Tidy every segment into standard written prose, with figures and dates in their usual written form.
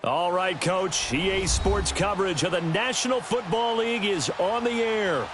All right, Coach. EA Sports coverage of the National Football League is on the air.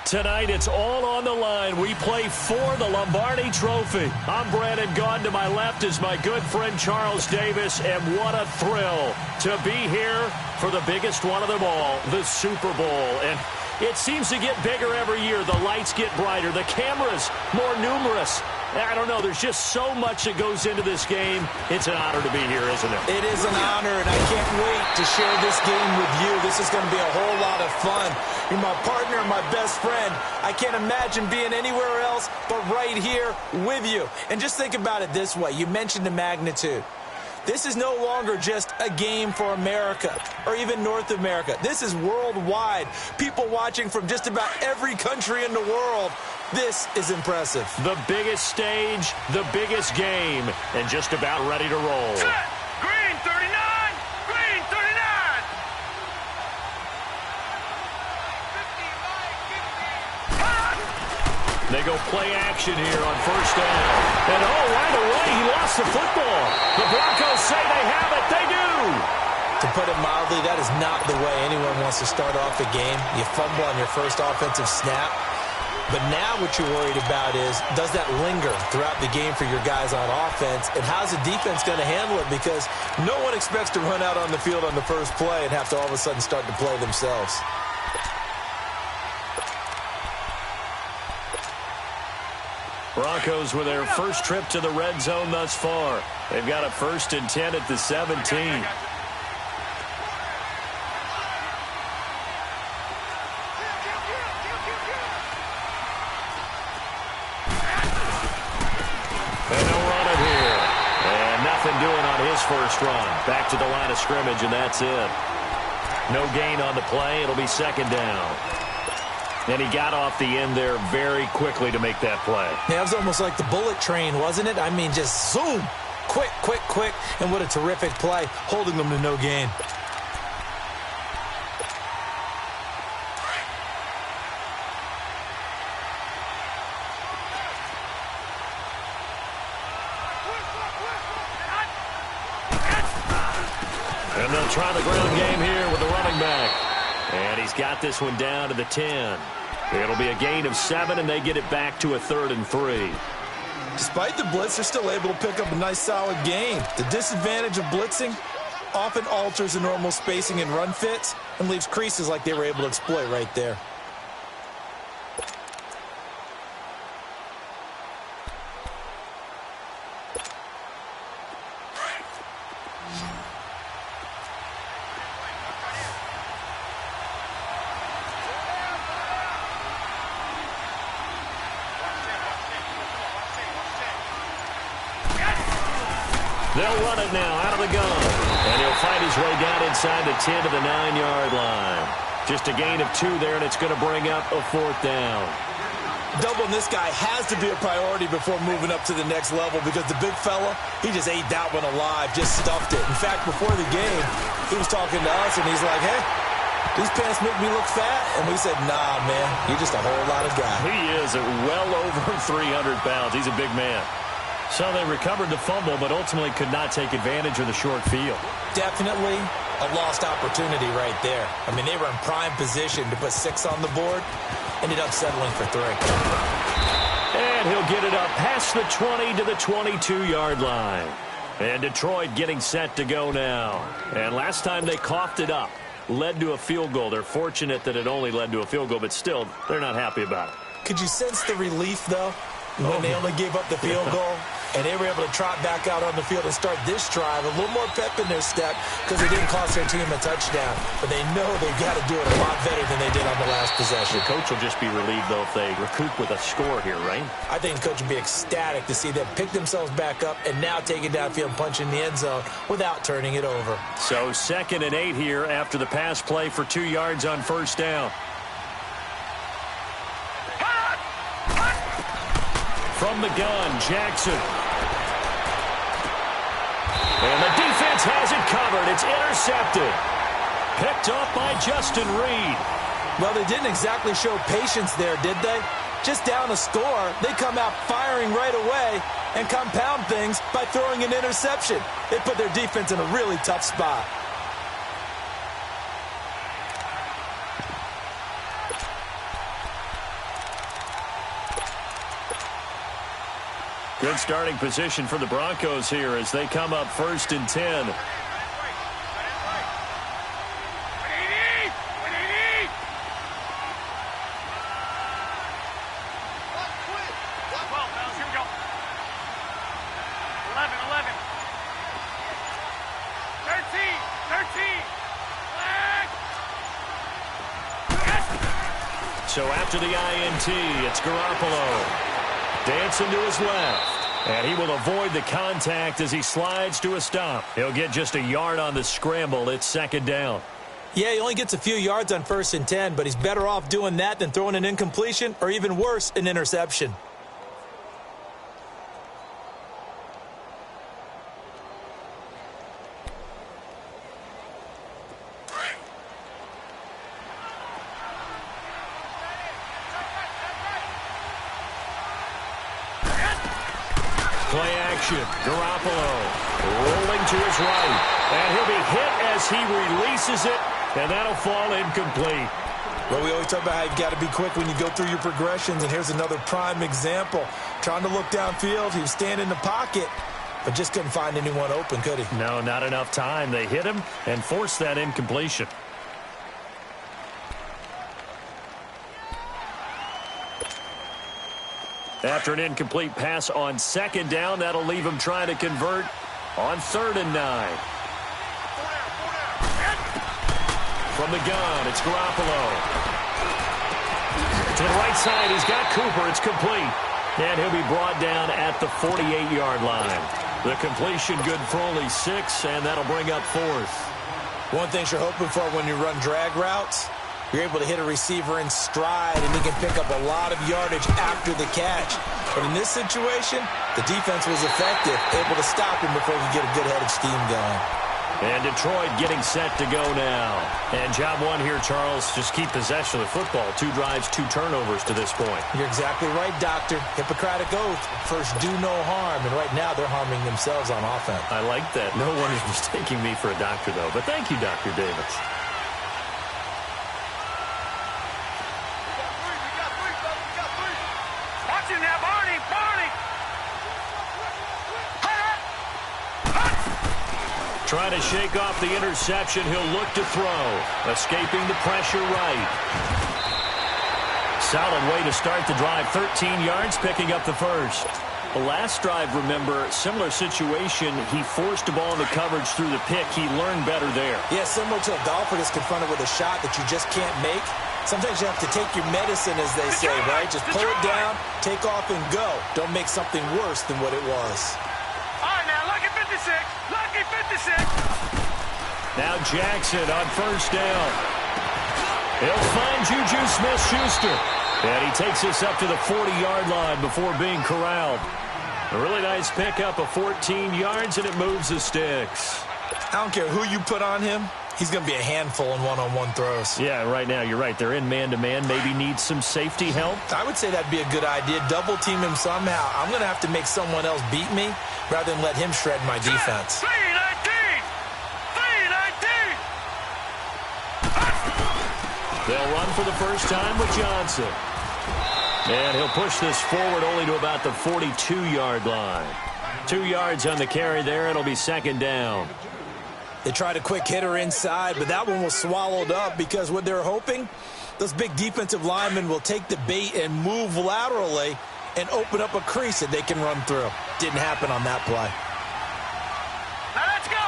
Tonight, it's all on the line. We play for the Lombardi Trophy. I'm Brandon Gaudin. To my left is my good friend Charles Davis, and what a thrill to be here for the biggest one of them all, the Super Bowl. And it seems to get bigger every year. The lights get brighter. The cameras more numerous. I don't know. There's just so much that goes into this game. It's an honor to be here, isn't it? It is an honor, and I can't wait to share this game with you. This is going to be a whole lot of fun. You're my partner, my best friend. I can't imagine being anywhere else but right here with you. And just think about it this way. You mentioned the magnitude. This is no longer just a game for America or even North America. This is worldwide. People watching from just about every country in the world. This is impressive. The biggest stage, the biggest game, and just about ready to roll. Set. Green 39! Green 39! 50, They go play action here on first down. And right away, he lost the football. The Broncos say they have it. They do. To put it mildly, that is not the way anyone wants to start off a game. You fumble on your first offensive snap. But now what you're worried about is, does that linger throughout the game for your guys on offense? And how's the defense going to handle it? Because no one expects to run out on the field on the first play and have to all of a sudden start to play themselves. Broncos with their first trip to the red zone thus far. They've got a 1st and 10 at the 17. And they'll run it here. And nothing doing on his first run. Back to the line of scrimmage, and that's it. No gain on the play. It'll be 2nd down. And he got off the end there very quickly to make that play. Yeah, it was almost like the bullet train, wasn't it? I mean, just zoom. Quick, quick, quick. And what a terrific play, holding them to no gain. And they'll try the ground game here with the running back. And he's got this one down to the 10. It'll be a gain of 7, and they get it back to a 3rd and 3. Despite the blitz, they're still able to pick up a nice, solid gain. The disadvantage of blitzing often alters the normal spacing and run fits and leaves creases like they were able to exploit right there. They'll run it now out of the gun. And he'll find his way down inside the 10 to the 9-yard line. Just a gain of 2 there, and it's going to bring up a 4th down. Doubling this guy has to be a priority before moving up to the next level because the big fella, he just ate that one alive, just stuffed it. In fact, before the game, he was talking to us, and he's like, hey, these pants make me look fat. And we said, nah, man, you're just a whole lot of guy. He is well over 300 pounds. He's a big man. So they recovered the fumble, but ultimately could not take advantage of the short field. Definitely a lost opportunity right there. I mean, they were in prime position to put 6 on the board. Ended up settling for 3. And he'll get it up past the 20 to the 22-yard line. And Detroit getting set to go now. And last time they coughed it up, led to a field goal. They're fortunate that it only led to a field goal, but still, they're not happy about it. Could you sense the relief, though, when they only gave up the field goal? And they were able to trot back out on the field and start this drive. A little more pep in their step because it didn't cost their team a touchdown. But they know they've got to do it a lot better than they did on the last possession. The coach will just be relieved, though, if they recoup with a score here, right? I think the coach will be ecstatic to see them pick themselves back up and now take it downfield and punch in the end zone without turning it over. So 2nd and 8 here after the pass play for 2 yards on first down. From the gun, Jackson. And the defense has it covered. It's intercepted. Picked off by Justin Reed. Well, they didn't exactly show patience there, did they? Just down a score, they come out firing right away and compound things by throwing an interception. They put their defense in a really tough spot. Good starting position for the Broncos here as they come up 1st and 10. So after the INT, it's Garoppolo. Dancing to his left. And he will avoid the contact as he slides to a stop. He'll get just a yard on the scramble. It's 2nd down. Yeah, he only gets a few yards on 1st and 10, but he's better off doing that than throwing an incompletion or even worse, an interception. Play action. Garoppolo rolling to his right. And he'll be hit as he releases it. And that'll fall incomplete. Well, we always talk about how you've got to be quick when you go through your progressions. And here's another prime example. Trying to look downfield. He was standing in the pocket, but just couldn't find anyone open, could he? No, not enough time. They hit him and forced that incompletion. After an incomplete pass on 2nd down, that'll leave him trying to convert on 3rd and 9. From the gun, it's Garoppolo. To the right side, he's got Cooper. It's complete. And he'll be brought down at the 48-yard line. The completion good for only 6, and that'll bring up 4th. One thing you're hoping for when you run drag routes, you're able to hit a receiver in stride, and he can pick up a lot of yardage after the catch. But in this situation, the defense was effective, able to stop him before he could get a good-headed scheme going. And Detroit getting set to go now. And job one here, Charles, just keep possession of the football. 2 drives, 2 turnovers to this point. You're exactly right, Doctor. Hippocratic oath. First, do no harm. And right now, they're harming themselves on offense. I like that. No one is mistaking me for a doctor, though. But thank you, Dr. Davis. Trying to shake off the interception. He'll look to throw. Escaping the pressure right. Solid way to start the drive. 13 yards, picking up the first. The last drive, remember, similar situation. He forced the ball into coverage through the pick. He learned better there. Yeah, similar to a golfer that's confronted with a shot that you just can't make. Sometimes you have to take your medicine, as they say, right? Just pull it down, take off, and go. Don't make something worse than what it was. All right, now, lucky 56. Lucky 56. Now Jackson on 1st down. He'll find Juju Smith-Schuster. And he takes us up to the 40-yard line before being corralled. A really nice pickup of 14 yards, and it moves the sticks. I don't care who you put on him. He's going to be a handful in one-on-one throws. Yeah, right now, you're right. They're in man-to-man. Maybe needs some safety help. I would say that'd be a good idea. Double-team him somehow. I'm going to have to make someone else beat me rather than let him shred my defense. 319! 319! They'll run for the first time with Johnson. And he'll push this forward only to about the 42-yard line. 2 yards on the carry there. It'll be 2nd down. They tried a quick hitter inside, but that one was swallowed up because what they're hoping, those big defensive linemen will take the bait and move laterally and open up a crease that they can run through. Didn't happen on that play. Now let's go.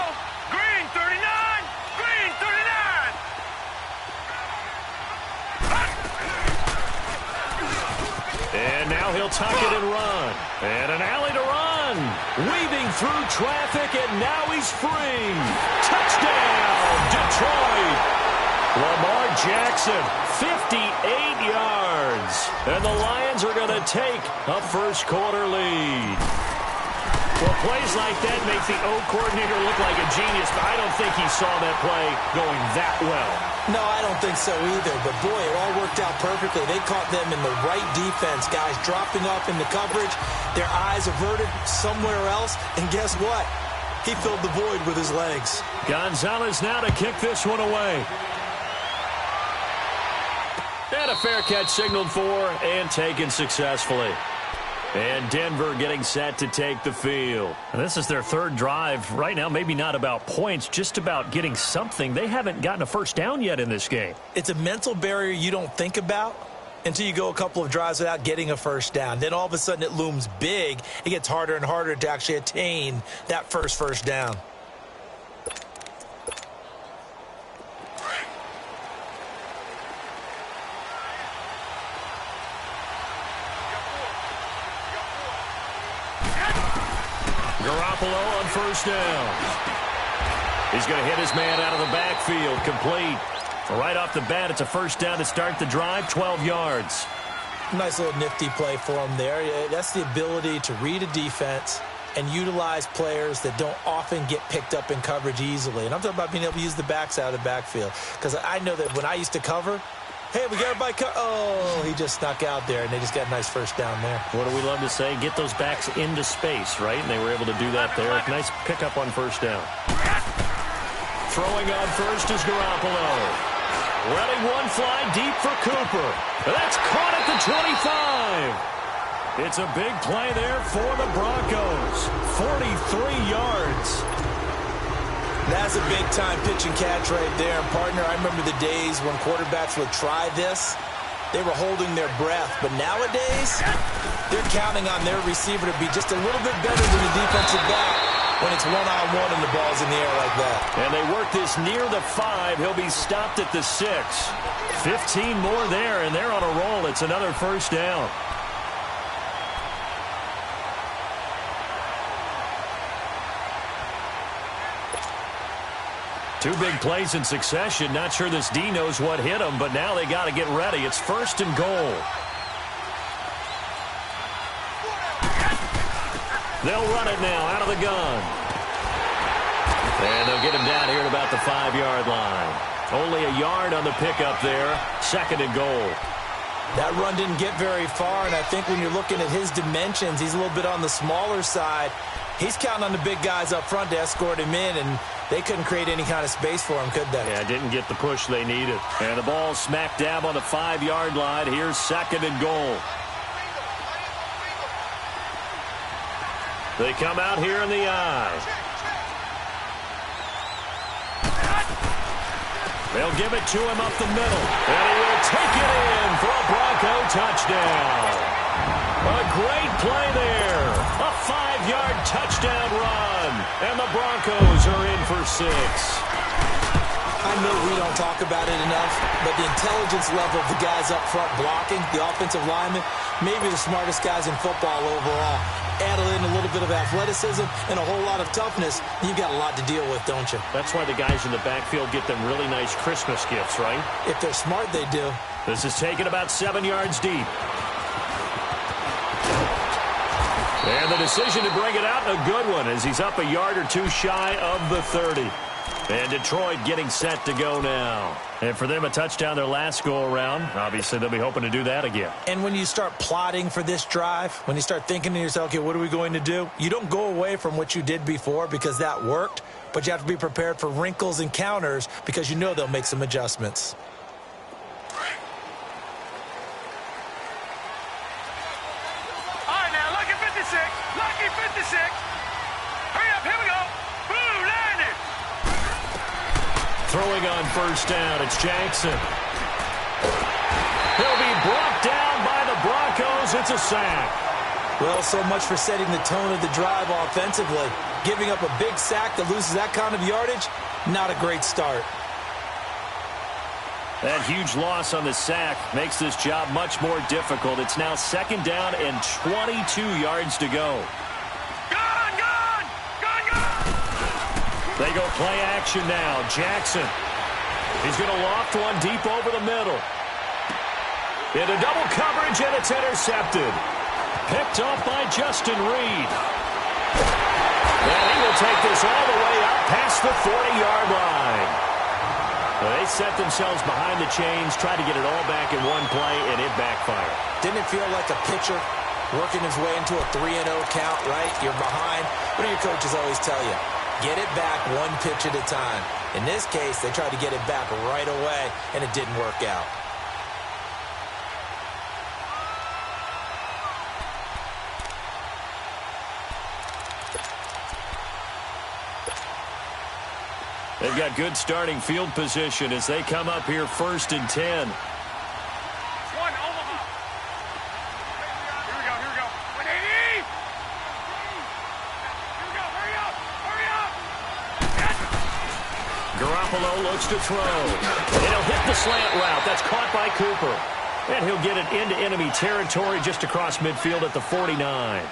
Green 39. Green 39. And now he'll tuck it and run. And an alley to run. Weaving through traffic, and now he's free. Touchdown, Detroit. Lamar Jackson, 58 yards. And the Lions are going to take a first-quarter lead. Well, plays like that make the O coordinator look like a genius, but I don't think he saw that play going that well. No, I don't think so either, but boy, it all worked out perfectly. They caught them in the right defense, guys dropping off into coverage, their eyes averted somewhere else, and guess what? He filled the void with his legs. Gonzalez now to kick this one away. And a fair catch signaled for and taken successfully. And Denver getting set to take the field. And this is their third drive. Right now, maybe not about points, just about getting something. They haven't gotten a first down yet in this game. It's a mental barrier you don't think about until you go a couple of drives without getting a first down. Then all of a sudden it looms big. It gets harder and harder to actually attain that first down. Garoppolo on first down. He's going to hit his man out of the backfield. Complete. Right off the bat, it's a first down to start the drive, 12 yards. Nice little nifty play for him there. That's the ability to read a defense and utilize players that don't often get picked up in coverage easily. And I'm talking about being able to use the backs out of the backfield. Because I know that when I used to cover, hey, we got everybody oh, he just snuck out there, and they just got a nice first down there. What do we love to say? Get those backs into space, right? And they were able to do that there. Nice pickup on first down. Throwing on first is Garoppolo. Letting one fly deep for Cooper. That's caught at the 25. It's a big play there for the Broncos. 43 yards. That's a big-time pitch and catch right there. And, partner, I remember the days when quarterbacks would try this. They were holding their breath. But nowadays, they're counting on their receiver to be just a little bit better than the defensive back when it's one-on-one and the ball's in the air like that. And they work this near the 5. He'll be stopped at the 6. 15 more there, and they're on a roll. It's another first down. Two big plays in succession. Not sure this D knows what hit him, but now they got to get ready. It's first and goal. They'll run it now out of the gun. And they'll get him down here at about the 5-yard line. Only a yard on the pickup there. Second and goal. That run didn't get very far, and I think when you're looking at his dimensions, he's a little bit on the smaller side. He's counting on the big guys up front to escort him in, and they couldn't create any kind of space for him, could they? Yeah, didn't get the push they needed. And the ball smack dab on the 5-yard line. Here's second and goal. They come out here in the eye. They'll give it to him up the middle. And he will take it in for a Bronco touchdown. A great play there. A 5-yard touchdown run. And the Broncos are in for 6. I know we don't talk about it enough, but the intelligence level of the guys up front blocking, the offensive linemen, maybe the smartest guys in football overall. Add in a little bit of athleticism and a whole lot of toughness, you've got a lot to deal with, don't you? That's why the guys in the backfield get them really nice Christmas gifts, right? If they're smart, they do. This is taken about 7 yards deep. And the decision to bring it out, a good one, as he's up a yard or two shy of the 30. And Detroit getting set to go now. And for them, a touchdown their last go-around. Obviously, they'll be hoping to do that again. And when you start plotting for this drive, when you start thinking to yourself, okay, what are we going to do? You don't go away from what you did before because that worked, but you have to be prepared for wrinkles and counters because you know they'll make some adjustments. All right, now, lucky 56. Lucky 56. Hurry up, here we go. Boom, landed. Throwing on first down, it's Jackson. He'll be brought down by the Broncos. It's a sack. Well, so much for setting the tone of the drive offensively. Giving up a big sack that loses that kind of yardage, not a great start. That huge loss on the sack makes this job much more difficult. It's now second down and 22 yards to go. They go play action now. Jackson. He's going to loft one deep over the middle. Into double coverage, and it's intercepted. Picked off by Justin Reed. And he will take this all the way up past the 40-yard line. Well, they set themselves behind the chains, tried to get it all back in one play, and it backfired. Didn't it feel like a pitcher working his way into a 3-0 count, right? You're behind. What do your coaches always tell you? Get it back one pitch at a time. In this case, they tried to get it back right away, and it didn't work out. They've got good starting field position as they come up here 1st and 10. Garoppolo looks to throw. And he'll hit the slant route. That's caught by Cooper. And he'll get it into enemy territory just across midfield at the 49.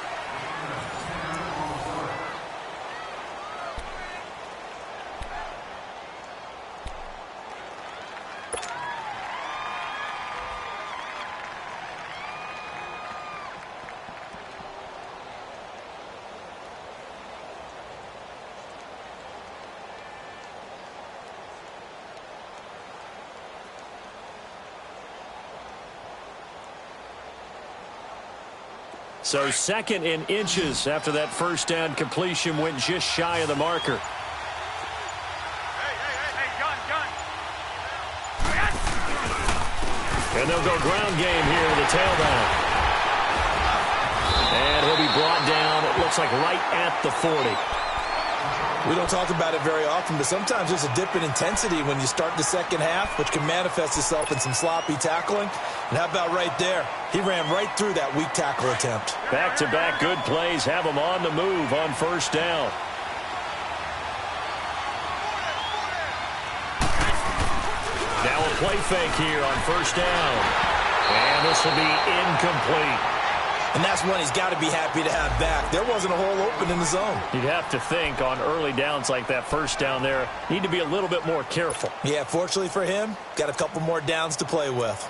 So 2nd in inches after that first down completion went just shy of the marker. Hey, gun. And they'll go ground game here to the tailback. And he'll be brought down, it looks like right at the 40. We don't talk about it very often, but sometimes there's a dip in intensity when you start the second half, which can manifest itself in some sloppy tackling. And how about right there? He ran right through that weak tackle attempt. Back-to-back good plays have him on the move on first down. Now a play fake here on first down. And this will be incomplete. And that's one he's got to be happy to have back. There wasn't a hole open in the zone. You'd have to think on early downs like that first down there, need to be a little bit more careful. Yeah, fortunately for him, got a couple more downs to play with.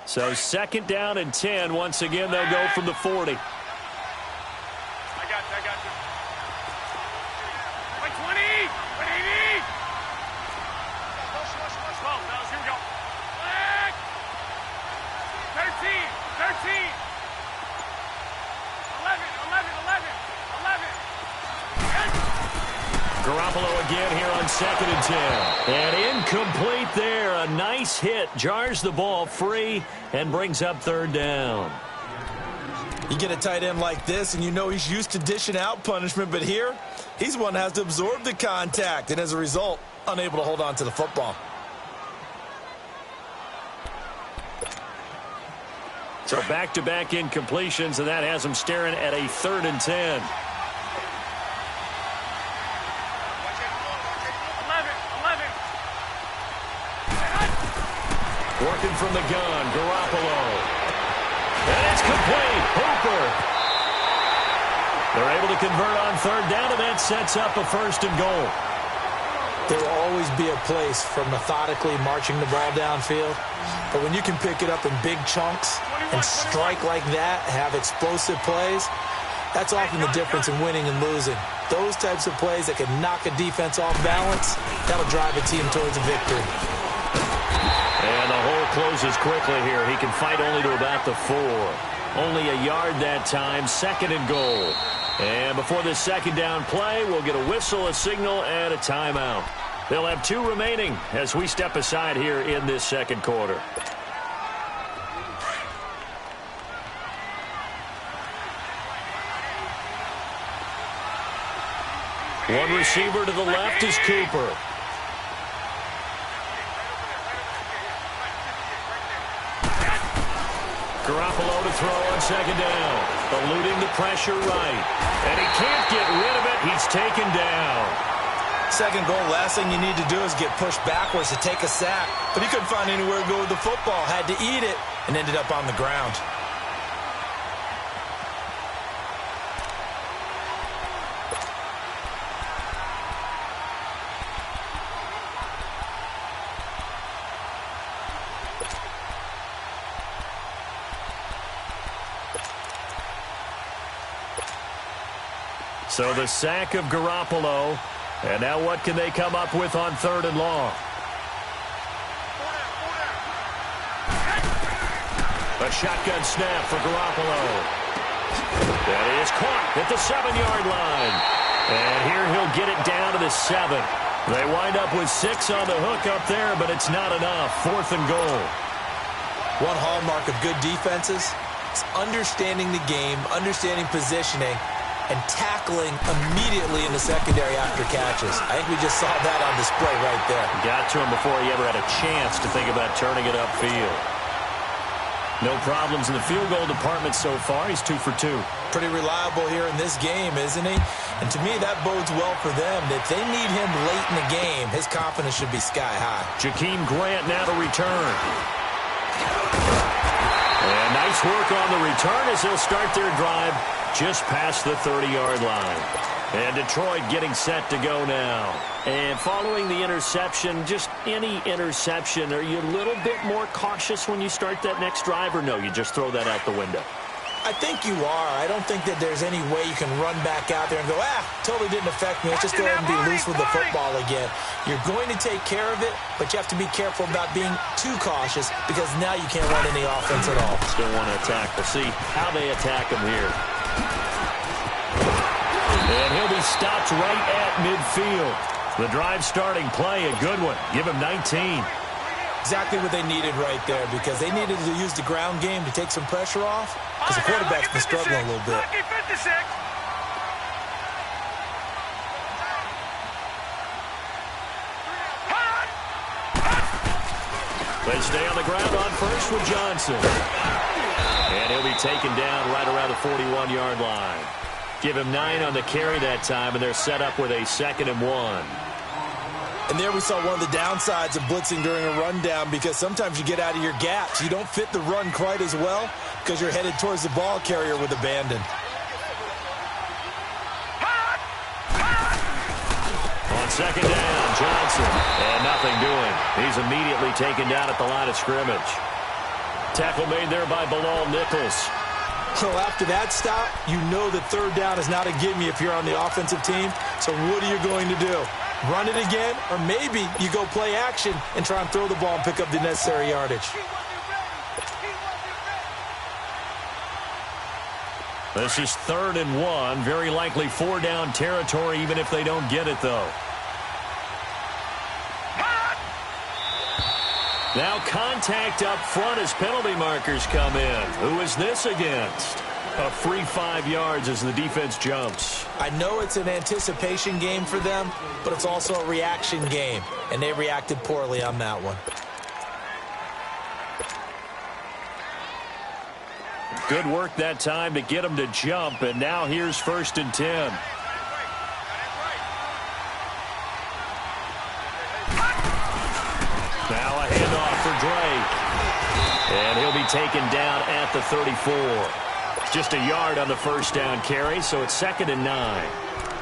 So 2nd down and 10. Once again, they'll go from the 40. I got you. Wait, 20. Wait, 80. 12, fellas, here we go. 13. 11. Garoppolo again here on 2nd and 10. And incomplete there. A nice hit. Jars the ball free and brings up 3rd down. You get a tight end like this, and you know he's used to dishing out punishment, but here, he's the one that has to absorb the contact, and as a result, unable to hold on to the football. So back-to-back incompletions, and that has him staring at a 3rd and 10. Working from the gun, Garoppolo. And it's complete. Hooper. They're able to convert on 3rd down, and that sets up a 1st and goal. There will always be a place for methodically marching the ball downfield. But when you can pick it up in big chunks and strike like that, have explosive plays, that's often the difference in winning and losing. Those types of plays that can knock a defense off balance, that'll drive a team towards a victory. And the hole closes quickly here. He can fight only to about the 4. Only a yard that time. 2nd and goal. And before this 2nd down play, we'll get a whistle, a signal, and a timeout. They'll have 2 remaining as we step aside here in this 2nd quarter. One receiver to the left is Cooper. Garoppolo to throw on 2nd down. Eluding the pressure right. And he can't get rid of it. He's taken down. 2nd goal, last thing you need to do is get pushed backwards to take a sack. But he couldn't find anywhere to go with the football. Had to eat it and ended up on the ground. So the sack of Garoppolo. And now what can they come up with on 3rd and long? A shotgun snap for Garoppolo. That is caught at the 7-yard line. And here he'll get it down to the 7. They wind up with 6 on the hook up there, but it's not enough. 4th and goal. One hallmark of good defenses is understanding the game, understanding positioning, and tackling immediately in the secondary after catches. I think we just saw that on display right there. Got to him before he ever had a chance to think about turning it upfield. No problems in the field goal department so far. He's 2 for 2. Pretty reliable here in this game, isn't he? And to me, that bodes well for them. If they need him late in the game, his confidence should be sky high. Jakeem Grant now to return. And nice work on the return as they'll start their drive just past the 30-yard line. And Detroit getting set to go now. And following the interception, just any interception, are you a little bit more cautious when you start that next drive, or no, you just throw that out the window? I think you are. I don't think that there's any way you can run back out there and go, totally didn't affect me. Let's just go ahead and be loose with the football again. You're going to take care of it, but you have to be careful about being too cautious because now you can't run any offense at all. Still want to attack. We'll see how they attack him here. And he'll be stopped right at midfield. The drive starting play, a good one. Give him 19. Exactly what they needed right there because they needed to use the ground game to take some pressure off because the quarterback's been struggling a little bit. They stay on the ground on first with Johnson. And he'll be taken down right around the 41-yard line. Give him 9 on the carry that time, and they're set up with a 2nd and 1. And there we saw one of the downsides of blitzing during a rundown because sometimes you get out of your gaps. You don't fit the run quite as well because you're headed towards the ball carrier with abandon. On 2nd down, Johnson. And nothing doing. He's immediately taken down at the line of scrimmage. Tackle made there by Bilal Nichols. So after that stop, you know that 3rd down is not a gimme if you're on the offensive team. So what are you going to do? Run it again? Or maybe you go play action and try and throw the ball and pick up the necessary yardage. This is 3rd and 1. Very likely 4-down territory even if they don't get it, though. Now contact up front as penalty markers come in. Who is this against? A free 5 yards as the defense jumps. I know it's an anticipation game for them, but it's also a reaction game, and they reacted poorly on that one. Good work that time to get them to jump, and now here's 1st and 10. Now a handoff for Drake. And he'll be taken down at the 34. Just a yard on the 1st down carry, so it's 2nd and 9.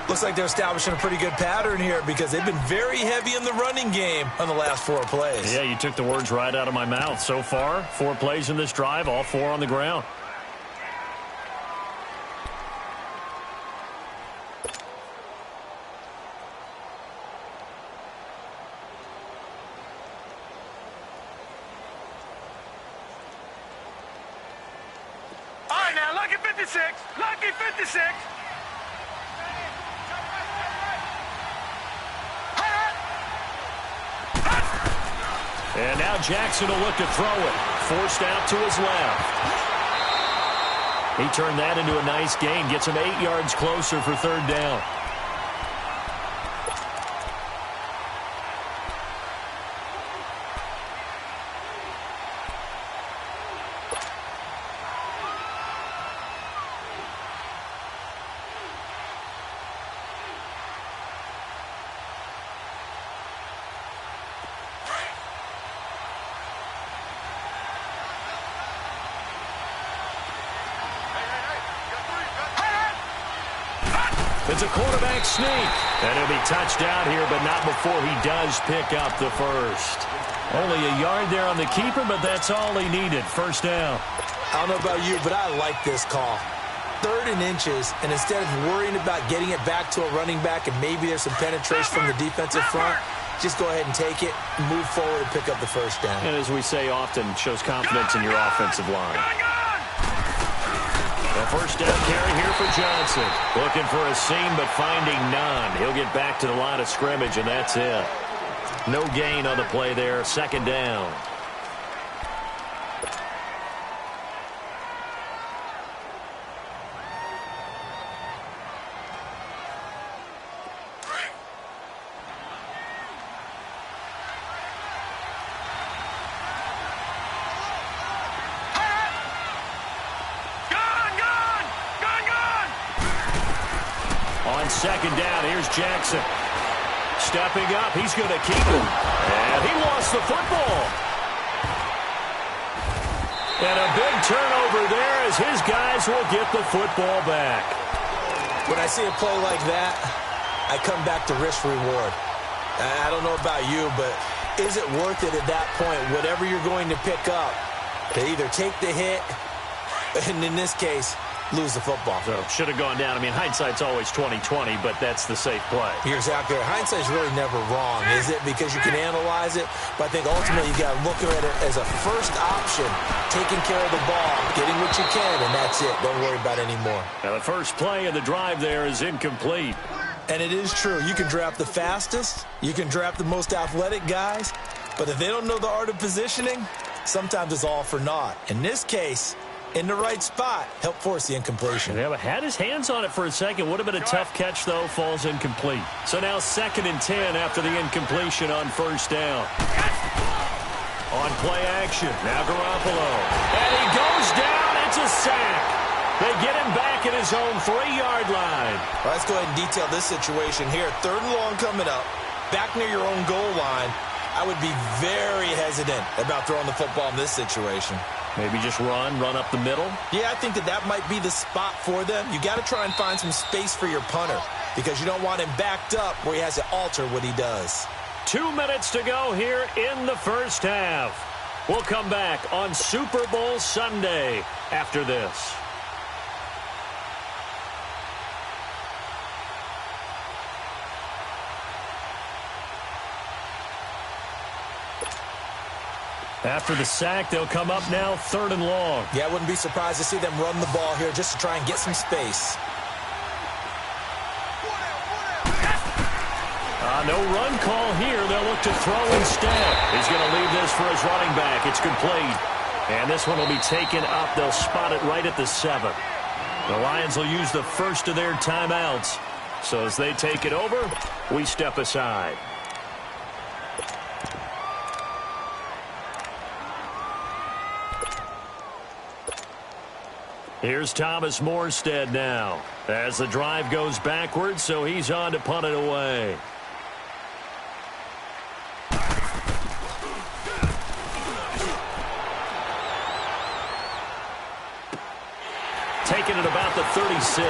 Looks like they're establishing a pretty good pattern here because they've been very heavy in the running game on the last 4 plays. Yeah, you took the words right out of my mouth. So far, 4 plays in this drive, all 4 on the ground. Lucky 56. Lucky 56. And now Jackson will look to throw it. Forced out to his left. He turned that into a nice gain. Gets him 8 yards closer for 3rd down. It's a quarterback sneak. And he'll be touched out here, but not before he does pick up the first. Only a yard there on the keeper, but that's all he needed. 1st down. I don't know about you, but I like this call. 3rd and inches, and instead of worrying about getting it back to a running back and maybe there's some penetration from the defensive front, just go ahead and take it, move forward, and pick up the 1st down. And as we say often, shows confidence in your offensive line. A first down carry here for Johnson. Looking for a seam, but finding none. He'll get back to the line of scrimmage, and that's it. No gain on the play there. Second down. Second down, here's Jackson. Stepping up, he's going to keep it. And he lost the football. And a big turnover there as his guys will get the football back. When I see a play like that, I come back to risk reward. I don't know about you, but is it worth it at that point, whatever you're going to pick up, to either take the hit, and in this case, lose the football? So should have gone down. I mean, hindsight's always 20/20, but that's the safe play. You're exactly right. Hindsight's really never wrong, is it? Because you can analyze it, but I think ultimately you got to look at it as a first option, taking care of the ball, getting what you can, and that's it. Don't worry about it anymore. Now the first play of the drive there is incomplete. And it is true. You can draft the fastest, you can draft the most athletic guys, but if they don't know the art of positioning, sometimes it's all for naught. In this case, in the right spot, help force the incompletion. Yeah, but had his hands on it for a second. Would have been a tough catch, though. Falls incomplete. So now 2nd and 10 after the incompletion on first down. On play action, now Garoppolo. And he goes down. It's a sack. They get him back at his own 3-yard line. Well, let's go ahead and detail this situation here. 3rd and long coming up. Back near your own goal line. I would be very hesitant about throwing the football in this situation. Maybe just run up the middle? Yeah, I think that might be the spot for them. You got to try and find some space for your punter because you don't want him backed up where he has to alter what he does. 2 minutes to go here in the first half. We'll come back on Super Bowl Sunday after this. After the sack, they'll come up now 3rd and long. Yeah, I wouldn't be surprised to see them run the ball here just to try and get some space. No run call here. They'll look to throw instead. He's going to leave this for his running back. It's complete. And this one will be taken up. They'll spot it right at the 7. The Lions will use the first of their timeouts. So as they take it over, we step aside. Here's Thomas Morstead now as the drive goes backwards, so he's on to punt it away. Taking it about the 36.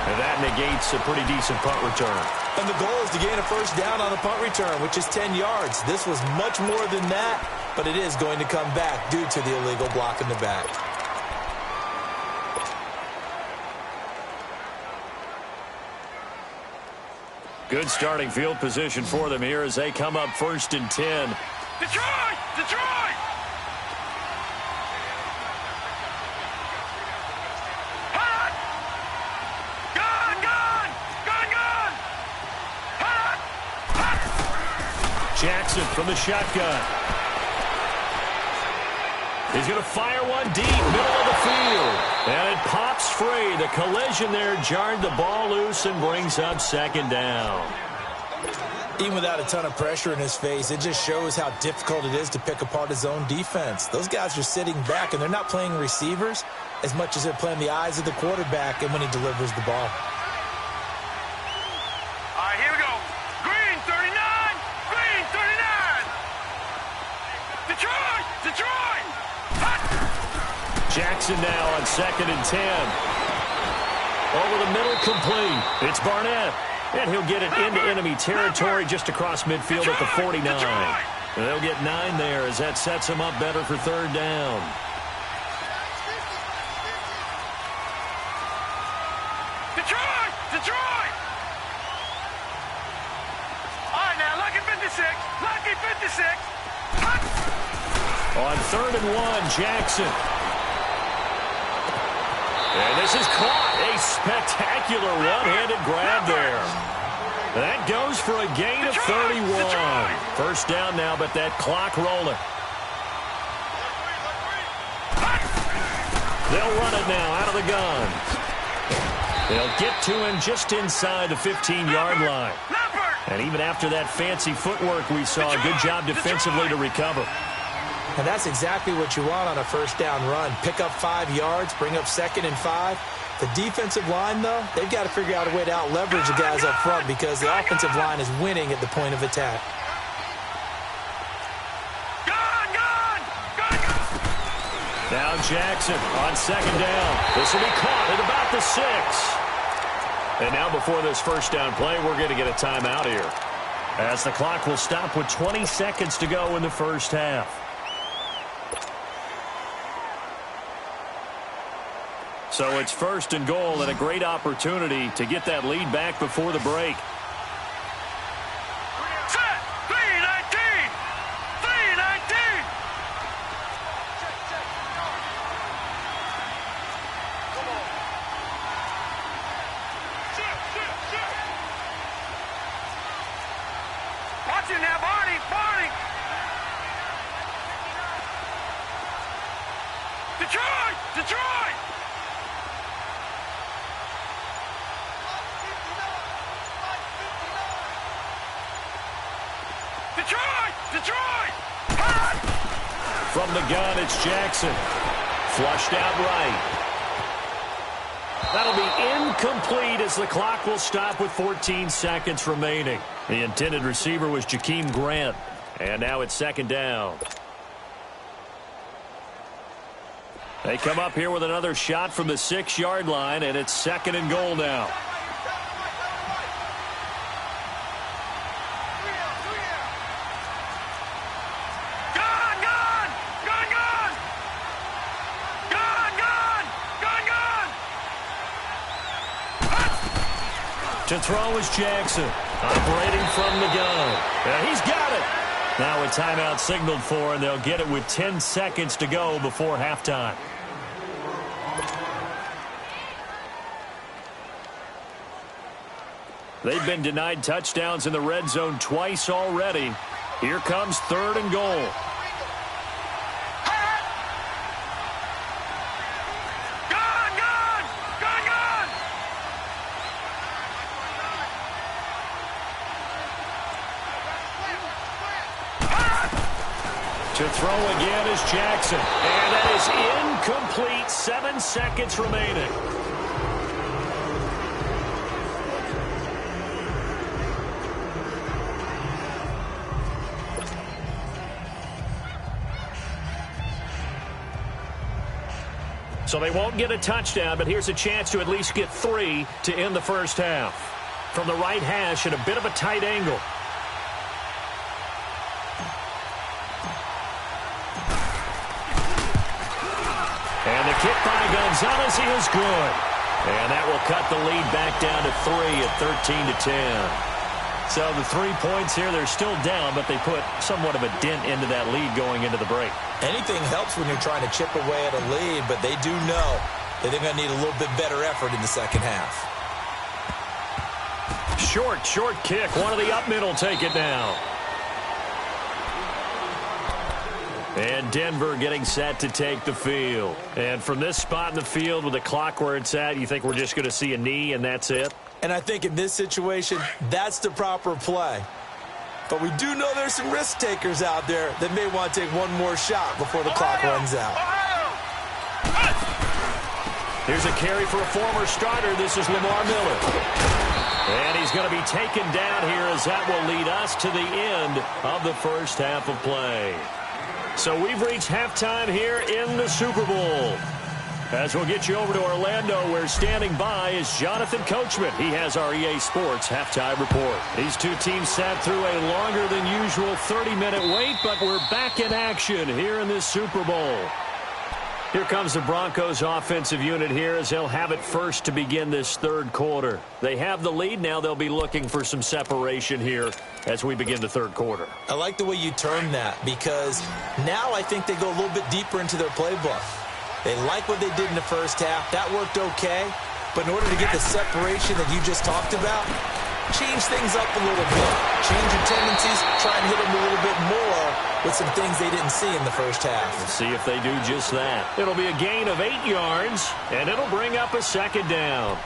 And that negates a pretty decent punt return. And the goal is to gain a first down on the punt return, which is 10 yards. This was much more than that, but it is going to come back due to the illegal block in the back. Good starting field position for them here as they come up 1st and 10. Detroit! Detroit! Hot! Gun! Gun! Gun! Gun! Hot! Hot! Jackson from the shotgun. He's going to fire one deep, middle of the field. And it pops free. The collision there jarred the ball loose and brings up 2nd down. Even without a ton of pressure in his face, it just shows how difficult it is to pick apart his own defense. Those guys are sitting back, and they're not playing receivers as much as they're playing the eyes of the quarterback and when he delivers the ball. All right, here we go. Green 39! Green 39! Detroit! Detroit! Hot! Jackson now on 2nd and 10. Over the middle, complete. It's Barnett. And he'll get it into enemy territory just across midfield at the 49. And they'll get 9 there as that sets them up better for 3rd down. Detroit! Detroit! All right, now look at 56. Lucky 56. On 3rd and 1, Jackson. And this is caught. A spectacular one-handed grab there. That goes for a gain of 31. First down now, but that clock rolling. They'll run it now out of the gun. They'll get to him just inside the 15-yard line. And even after that fancy footwork we saw, a good job defensively to recover. And that's exactly what you want on a first down run. Pick up 5 yards, bring up 2nd and 5. The defensive line, though, they've got to figure out a way to out-leverage the guys up front because the offensive line is winning at the point of attack. Now Jackson on 2nd down. This will be caught at about the 6. And now before this first down play, we're going to get a timeout here, as the clock will stop with 20 seconds to go in the first half. So it's 1st and goal and a great opportunity to get that lead back before the break. Set. 319. 319. Come on. Sit. Watch it now, Barney. Detroit. Detroit! From the gun, it's Jackson. Flushed out right. That'll be incomplete as the clock will stop with 14 seconds remaining. The intended receiver was Jakeem Grant. And now it's 2nd down. They come up here with another shot from the 6-yard line, and it's 2nd and goal now. To throw is Jackson, operating from the gun. And he's got it. Now a timeout signaled for, and they'll get it with 10 seconds to go before halftime. They've been denied touchdowns in the red zone twice already. Here comes 3rd and goal. To throw again is Jackson. And that is incomplete. 7 seconds remaining. So they won't get a touchdown, but here's a chance to at least get 3 to end the first half. From the right hash at a bit of a tight angle. And the kick by Gonzalez is good. And that will cut the lead back down to 3 at 13-10. So the 3 points here, they're still down, but they put somewhat of a dent into that lead going into the break. Anything helps when you're trying to chip away at a lead, but they do know that they're going to need a little bit better effort in the second half. Short kick. One of the up middle take it now. And Denver getting set to take the field. And from this spot in the field with the clock where it's at, you think we're just going to see a knee and that's it? And I think in this situation, that's the proper play. But we do know there's some risk takers out there that may want to take one more shot before the clock runs out. Here's a carry for a former starter. This is Lamar Miller. And he's going to be taken down here as that will lead us to the end of the first half of play. So we've reached halftime here in the Super Bowl. As we'll get you over to Orlando, where standing by is Jonathan Coachman. He has our EA Sports halftime report. These two teams sat through a longer than usual 30-minute wait, but we're back in action here in this Super Bowl. Here comes the Broncos offensive unit here as they'll have it first to begin this third quarter. They have the lead. Now they'll be looking for some separation here as we begin the third quarter. I like the way you term that because now I think they go a little bit deeper into their playbook. They like what they did in the first half. That worked okay. But in order to get the separation that you just talked about, change things up a little bit. Change your tendencies. Try and hit them a little bit more with some things they didn't see in the first half. Let's see if they do just that. It'll be a gain of 8 yards, and it'll bring up a second down.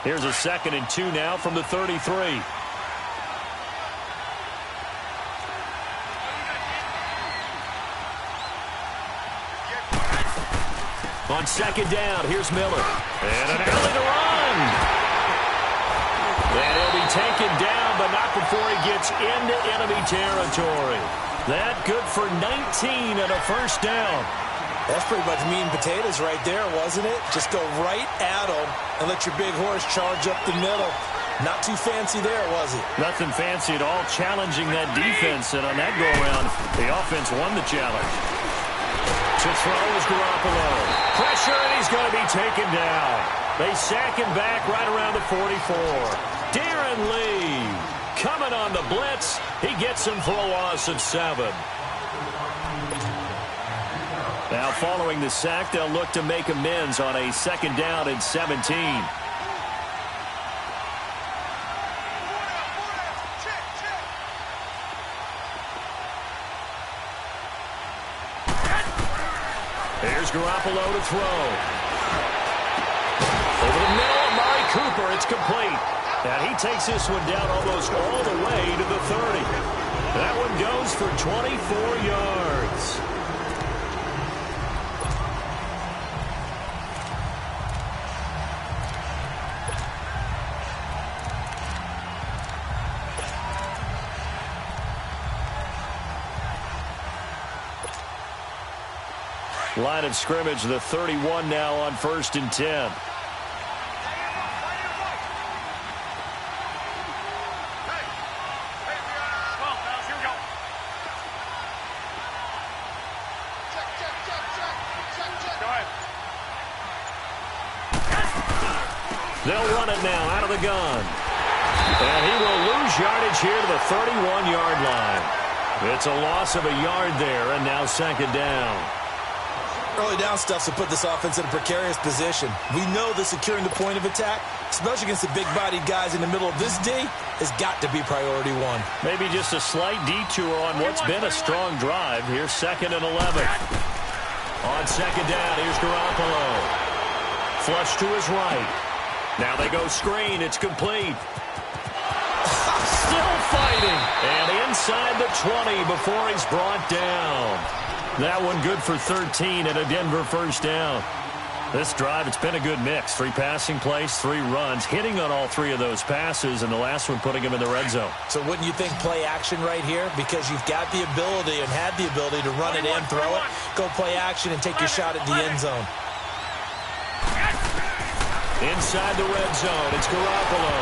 Here's a 2nd and 2 now from the 33. On 2nd down, here's Miller. And an alley to run. And he'll be taken down, but not before he gets into enemy territory. That good for 19 and a first down. That's pretty much meat and potatoes right there, wasn't it? Just go right at him and let your big horse charge up the middle. Not too fancy there, was it? Nothing fancy at all, challenging that defense. And on that go-around, the offense won the challenge. To throw is Garoppolo. Pressure, and he's going to be taken down. They sack him back right around the 44. Darren Lee coming on the blitz. He gets him for a loss of 7. Now following the sack, they'll look to make amends on a 2nd down and 17. Here's Garoppolo to throw. Over the middle, Amari Cooper, it's complete. And he takes this one down almost all the way to the 30. That one goes for 24 yards. Line of scrimmage, the 31 now on 1st and 10. They'll run it now out of the gun. And he will lose yardage here to the 31-yard line. It's a loss of a yard there, and now 2nd down. Early down stuff to put this offense in a precarious position. We know that securing the point of attack, especially against the big-bodied guys in the middle of this D, has got to be priority 1. Maybe just a slight detour on what's been a strong drive. Here's 2nd and 11. On 2nd down, here's Garoppolo. Flush to his right. Now they go screen. It's complete. Still fighting. And inside the 20 before he's brought down. That one good for 13 and a Denver first down. This drive, it's been a good mix. 3 passing plays, 3 runs, hitting on all 3 of those passes, and the last one putting him in the red zone. So wouldn't you think play action right here? Because you've got the ability and had the ability to run it in, throw it, go play action, and take your shot at the end zone. Inside the red zone, it's Garoppolo.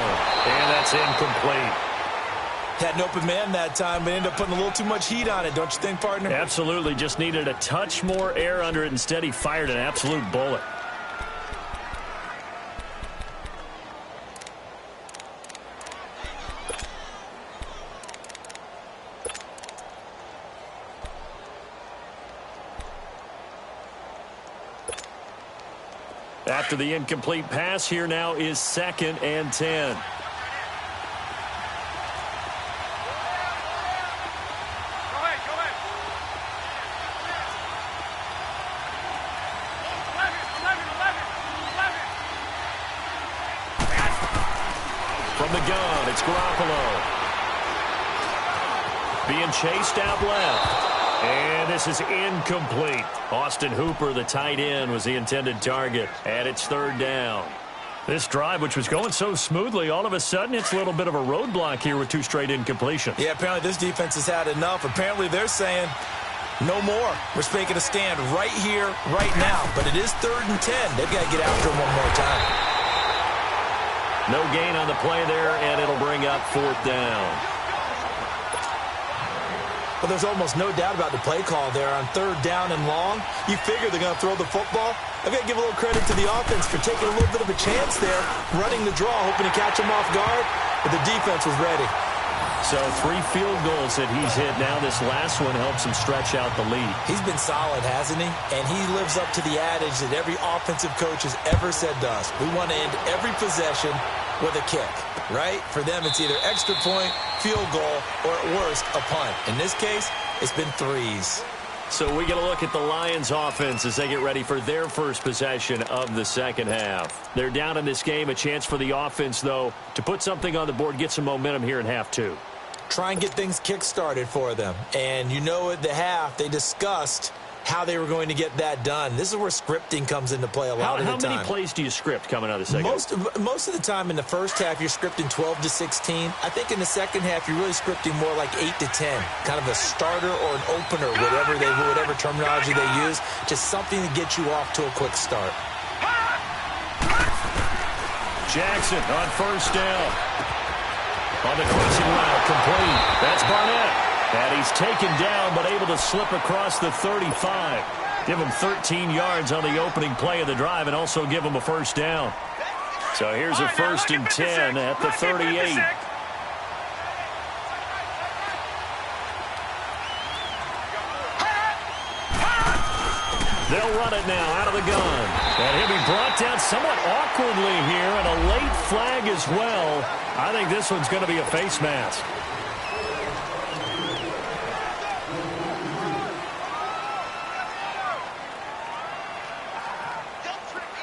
And that's incomplete. Had an open man that time, but ended up putting a little too much heat on it, don't you think, partner? Absolutely. Just needed a touch more air under it. Instead, he fired an absolute bullet. After the incomplete pass, here now is 2nd and 10. From the gun, it's Garoppolo. Being chased out left. And this is incomplete. Austin Hooper, the tight end, was the intended target. And it's 3rd down. This drive, which was going so smoothly, all of a sudden it's a little bit of a roadblock here with 2 straight incompletions. Yeah, apparently this defense has had enough. Apparently they're saying, no more. We're making a stand right here, right now. But it is 3rd and 10. They've got to get after him one more time. No gain on the play there, and it'll bring up 4th down. Well, there's almost no doubt about the play call there on 3rd down and long. You figure they're going to throw the football. I've got to give a little credit to the offense for taking a little bit of a chance there, running the draw, hoping to catch him off guard, but the defense was ready. So 3 field goals that he's hit now. This last one helps him stretch out the lead. He's been solid, hasn't he? And he lives up to the adage that every offensive coach has ever said to us. We want to end every possession with a kick, right? For them, it's either extra point, field goal, or at worst, a punt. In this case, it's been 3s. So we get a look at the Lions offense as they get ready for their first possession of the second half. They're down in this game. A chance for the offense, though, to put something on the board, get some momentum here in half 2. Try and get things kick-started for them. And you know at the half, they discussed how they were going to get that done. This is where scripting comes into play a lot of the time. How many plays do you script coming out of the second half? Most of the time in the first half, you're scripting 12 to 16. I think in the second half, you're really scripting more like 8 to 10. Kind of a starter or an opener, whatever terminology they use. Just something to get you off to a quick start. Jackson on 1st down. On the crossing route, complete. That's Barnett. And he's taken down, but able to slip across the 35. Give him 13 yards on the opening play of the drive and also give him a 1st down. So here's a 1st and 10 at the 38. They'll run it now out of the gun. And he'll be brought down somewhat awkwardly here, and a late flag as well. I think this one's going to be a face mask.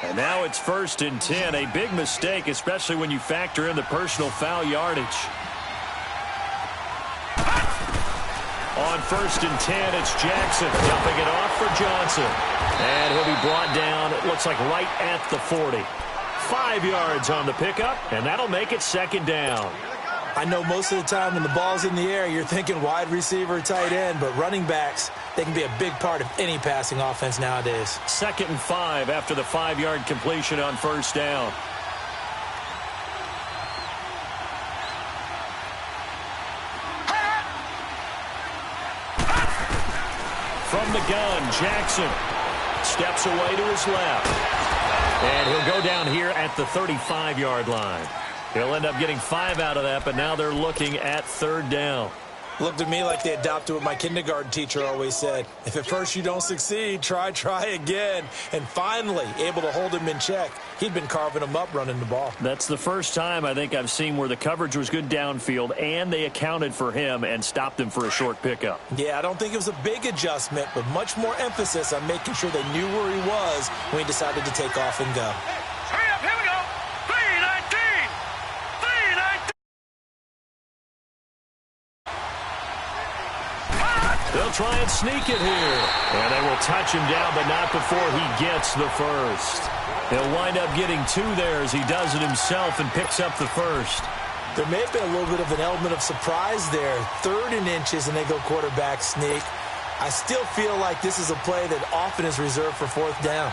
And now it's 1st and 10. A big mistake, especially when you factor in the personal foul yardage. On 1st and 10, it's Jackson dumping it off for Johnson. And he'll be brought down, it looks like right at the 40. 5 yards on the pickup, and that'll make it 2nd down. I know most of the time when the ball's in the air, you're thinking wide receiver, tight end, but running backs, they can be a big part of any passing offense nowadays. 2nd and 5 after the 5-yard completion on 1st down. From the gun, Jackson steps away to his left. And he'll go down here at the 35-yard line. He'll end up getting 5 out of that, but now they're looking at 3rd down. Looked to me like they adopted what my kindergarten teacher always said. If at first you don't succeed, try again. And finally, able to hold him in check. He'd been carving him up running the ball. That's the first time I think I've seen where the coverage was good downfield and they accounted for him and stopped him for a short pickup. Yeah, I don't think it was a big adjustment, but much more emphasis on making sure they knew where he was when he decided to take off and go. Hurry up, here we go. 319. 319. They'll try and sneak it here. And they will touch him down, but not before he gets the 1st. He'll wind up getting 2 there as he does it himself and picks up the 1st. There may have been a little bit of an element of surprise there. 3rd and inches, and they go quarterback sneak. I still feel like this is a play that often is reserved for 4th down.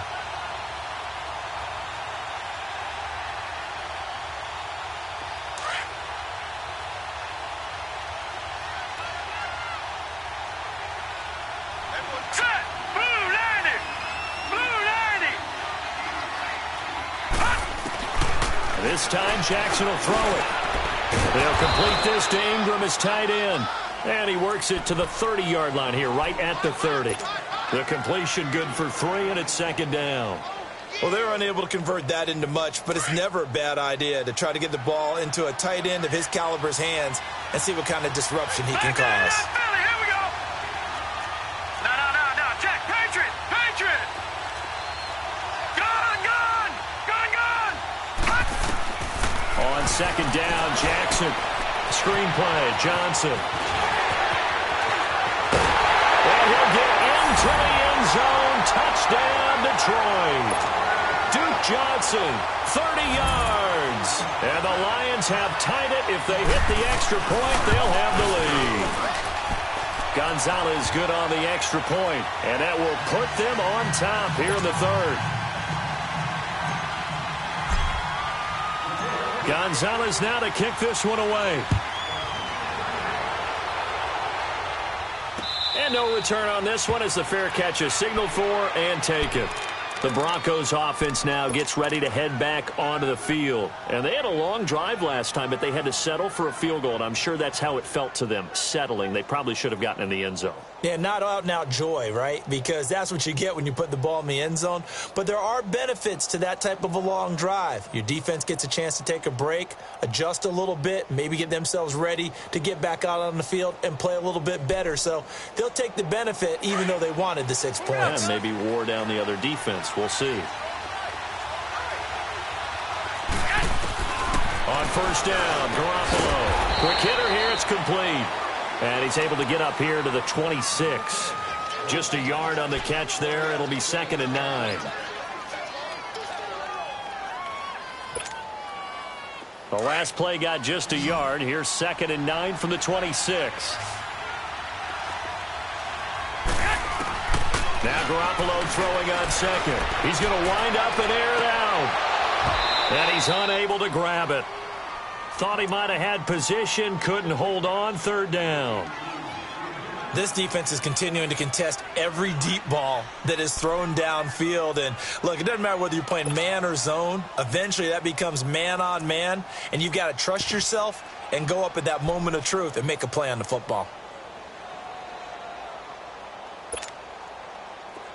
This time, Jackson will throw it. They'll complete this to Ingram as tight end. And he works it to the 30-yard line here, right at the 30. The completion good for 3, and it's 2nd down. Well, they were unable to convert that into much, but it's never a bad idea to try to get the ball into a tight end of his caliber's hands and see what kind of disruption he can cause. Here we go. No. Check. Patriot. Gun. On 2nd down, Jackson. Screenplay, Johnson. And he'll get into the end zone. Touchdown, Detroit. Duke Johnson, 30 yards. And the Lions have tied it. If they hit the extra point, they'll have the lead. Gonzalez good on the extra point, and that will put them on top here in the 3rd. Gonzalez now to kick this one away. no return on this one as the fair catch is signaled for and taken. The Broncos offense now gets ready to head back onto the field. And they had a long drive last time, but they had to settle for a field goal, and I'm sure that's how it felt to them, settling. They probably should have gotten in the end zone. Yeah, not out-and-out joy, right? Because that's what you get when you put the ball in the end zone. But there are benefits to that type of a long drive. Your defense gets a chance to take a break, adjust a little bit, maybe get themselves ready to get back out on the field and play a little bit better. So they'll take the benefit even though they wanted the 6 points. And maybe wore down the other defense. We'll see. On first down, Garoppolo. Quick hitter here, it's complete. And he's able to get up here to the 26. Just a yard on the catch there. It'll be 2nd and 9. The last play got just a yard. Here's 2nd and 9 from the 26. Now Garoppolo throwing on second. He's going to wind up and air it out. And he's unable to grab it. Thought he might have had position, couldn't hold on, 3rd down. This defense is continuing to contest every deep ball that is thrown downfield. And, look, it doesn't matter whether you're playing man or zone. Eventually that becomes man-on-man, and you've got to trust yourself and go up at that moment of truth and make a play on the football.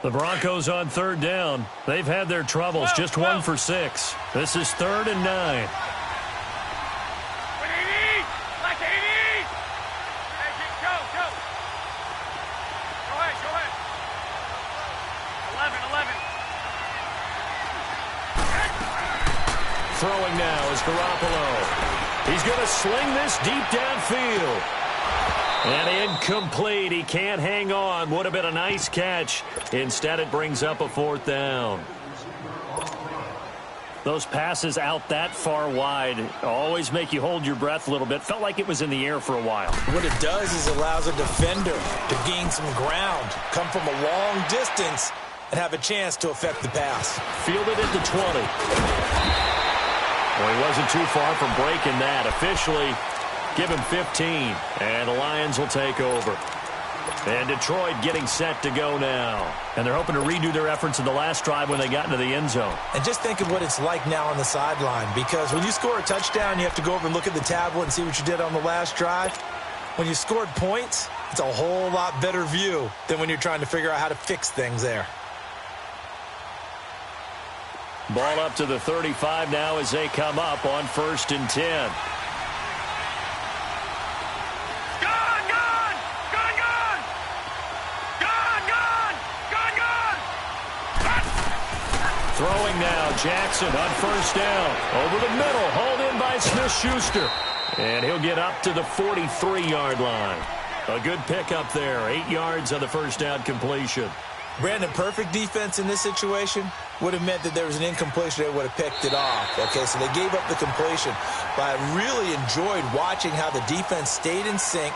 The Broncos on 3rd down. They've had their troubles, just 1 for 6. This is 3rd and 9. Throwing now is Garoppolo. He's going to sling this deep downfield. And incomplete. He can't hang on. Would have been a nice catch. Instead, it brings up a 4th down. Those passes out that far wide always make you hold your breath a little bit. Felt like it was in the air for a while. What it does is allows a defender to gain some ground, come from a long distance, and have a chance to affect the pass. Fielded at the 20. Well, he wasn't too far from breaking that. Officially, give him 15, and the Lions will take over. And Detroit getting set to go now. And they're hoping to redo their efforts in the last drive when they got into the end zone. And just think of what it's like now on the sideline, because when you score a touchdown, you have to go over and look at the tablet and see what you did on the last drive. When you scored points, it's a whole lot better view than when you're trying to figure out how to fix things there. Ball up to the 35 now as they come up on 1st and 10. Throwing now, Jackson on 1st down. Over the middle, hauled in by Smith-Schuster. And he'll get up to the 43-yard line. A good pickup there, 8 yards on the 1st down completion. Brandon, perfect defense in this situation would have meant that there was an incompletion. They would have picked it off. Okay, so they gave up the completion. But I really enjoyed watching how the defense stayed in sync,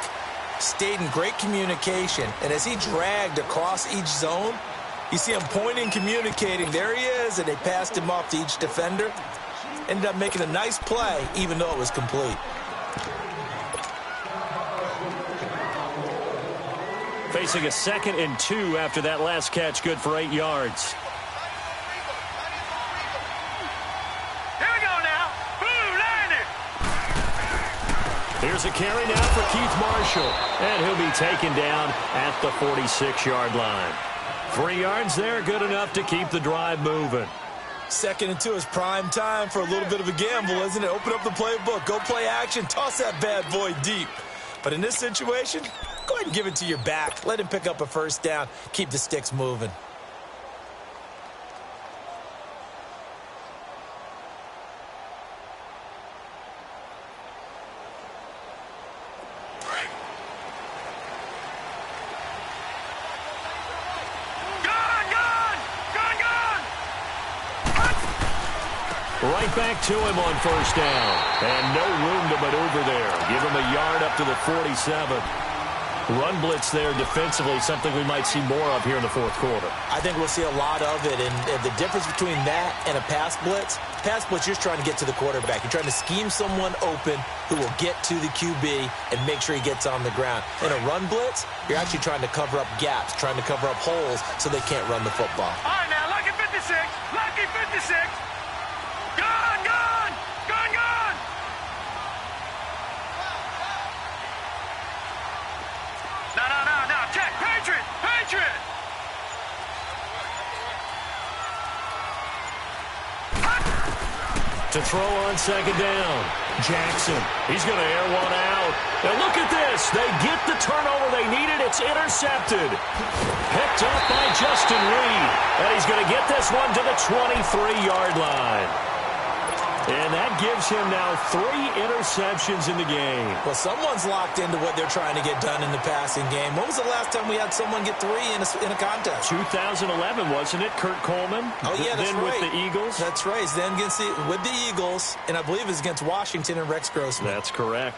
stayed in great communication. And as he dragged across each zone, you see him pointing, communicating. There he is, and they passed him off to each defender. Ended up making a nice play, even though it was complete. Facing a 2nd and 2 after that last catch, good for 8 yards. Here we go now. Blue line. Here's a carry now for Keith Marshall. And he'll be taken down at the 46-yard line. 3 yards there, good enough to keep the drive moving. 2nd and 2 is prime time for a little bit of a gamble, isn't it? Open up the playbook, go play action, toss that bad boy deep. But in this situation, go ahead and give it to your back. Let him pick up a 1st down, keep the sticks moving. Right back to him on 1st down. And no room to maneuver there. Give him a yard up to the 47. Run blitz there defensively, something we might see more of here in the fourth quarter. I think we'll see a lot of it, and the difference between that and a pass blitz, you're just trying to get to the quarterback. You're trying to scheme someone open who will get to the QB and make sure he gets on the ground. In a run blitz, you're actually trying to cover up gaps, trying to cover up holes so they can't run the football. All right, now, lucky 56. Lucky 56. Gone, gone. Gone, gone. No. Check. Patriot. Patriot. To throw on second down. Jackson. He's going to air one out. And look at this. They get the turnover they needed. It's intercepted. Picked up by Justin Reed. And he's going to get this one to the 23-yard line. And that gives him now 3 interceptions in the game. Well, someone's locked into what they're trying to get done in the passing game. When was the last time we had someone get 3 in a contest? 2011, wasn't it? Kurt Coleman. Oh, yeah, that's then right. with the Eagles. That's right. Then with the Eagles, and I believe it's against Washington and Rex Grossman. That's correct.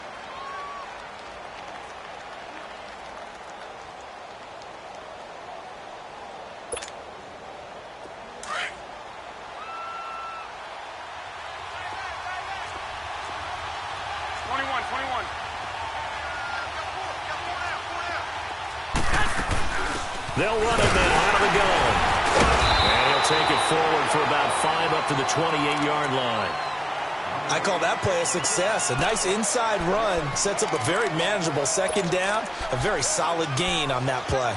They'll run it now out of the gun. And he'll take it forward for about 5 up to the 28-yard line. I call that play a success. A nice inside run sets up a very manageable second down. A very solid gain on that play.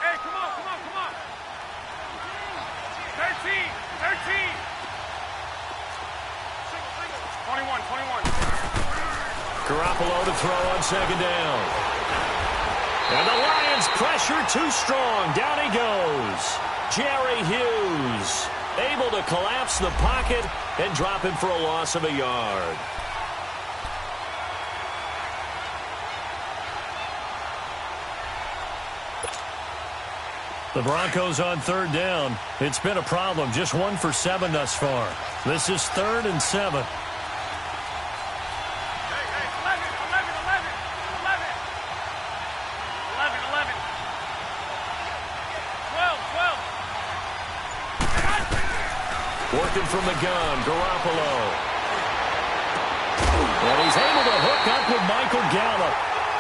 Hey, come on. 13. 21. Garoppolo to throw on second down. And the Lions pressure too strong. Down he goes. Jerry Hughes able to collapse the pocket and drop him for a loss of a yard. The Broncos on third down. It's been a problem. Just 1 for 7 thus far. This is 3rd and 7. Working from the gun, Garoppolo. And he's able to hook up with Michael Gallup.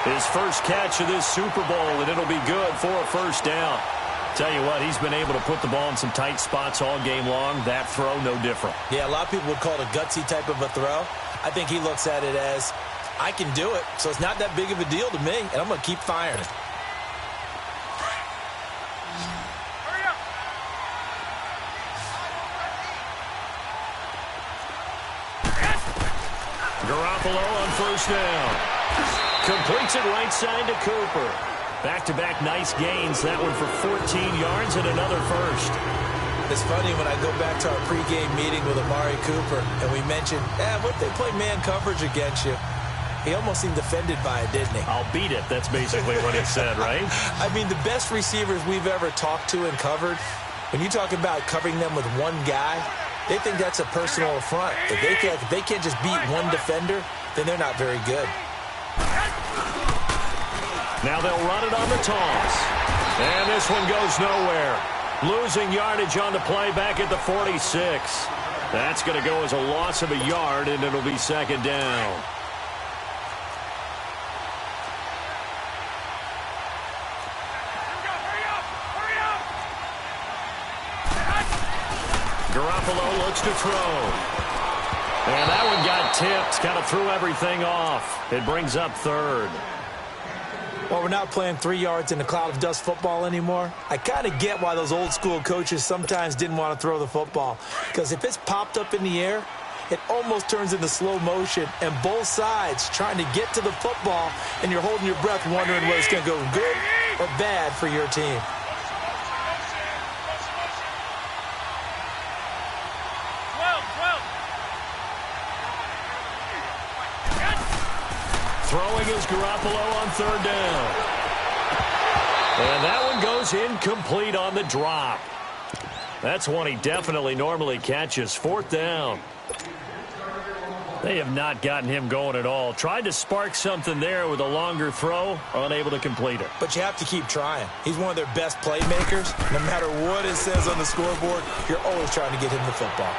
His first catch of this Super Bowl, and it'll be good for a first down. Tell you what, he's been able to put the ball in some tight spots all game long. That throw, no different. Yeah, a lot of people would call it a gutsy type of a throw. I think he looks at it as, I can do it, so it's not that big of a deal to me, and I'm going to keep firing. Garoppolo on first down. Completes it right side to Cooper. Back-to-back nice gains. That one for 14 yards and another first. It's funny when I go back to our pregame meeting with Amari Cooper, and we mentioned, what if they play man coverage against you? He almost seemed offended by it, didn't he? I'll beat it. That's basically what he said, right? I mean, the best receivers we've ever talked to and covered, when you talk about covering them with one guy, they think that's a personal affront. If they can't just beat one defender, then they're not very good. Now they'll run it on the toss. And this one goes nowhere. Losing yardage on the play back at the 46. That's going to go as a loss of a yard, and it'll be second down. Garoppolo looks to throw. And that one got tipped. Kind of threw everything off. It brings up third. Well, we're not playing 3 yards in a cloud of dust football anymore. I kind of get why those old school coaches sometimes didn't want to throw the football. Because if it's popped up in the air, it almost turns into slow motion. And both sides trying to get to the football, and you're holding your breath wondering whether it's going to go good or bad for your team. Throwing is Garoppolo on third down. And that one goes incomplete on the drop. That's one he definitely normally catches. Fourth down. They have not gotten him going at all. Tried to spark something there with a longer throw, unable to complete it. But you have to keep trying. He's one of their best playmakers. No matter what it says on the scoreboard, you're always trying to get him the football.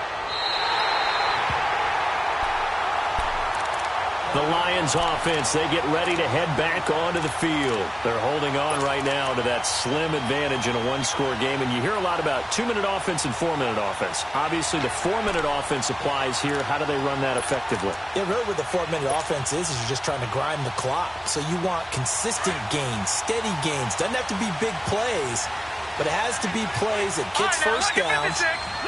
The Lions offense, they get ready to head back onto the field. They're holding on right now to that slim advantage in a one-score game. And you hear a lot about 2-minute offense and 4-minute offense. Obviously, the 4-minute offense applies here. How do they run that effectively? Yeah, really what the 4-minute offense is you're just trying to grind the clock. So you want consistent gains, steady gains. Doesn't have to be big plays, but it has to be plays that gets first downs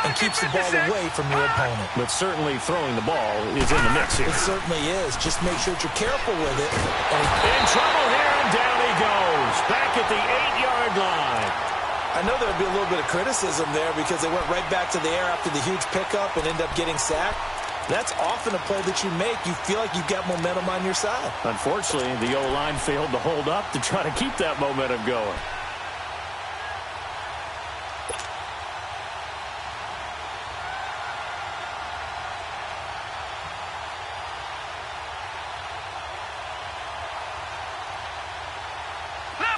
and keeps the ball away from your opponent. But certainly throwing the ball is in the mix here. It certainly is. Just make sure that you're careful with it. In trouble here, and down he goes. Back at the 8-yard line. I know there'll be a little bit of criticism there because they went right back to the air after the huge pickup and end up getting sacked. That's often a play that you make. You feel like you've got momentum on your side. Unfortunately, the O-line failed to hold up to try to keep that momentum going.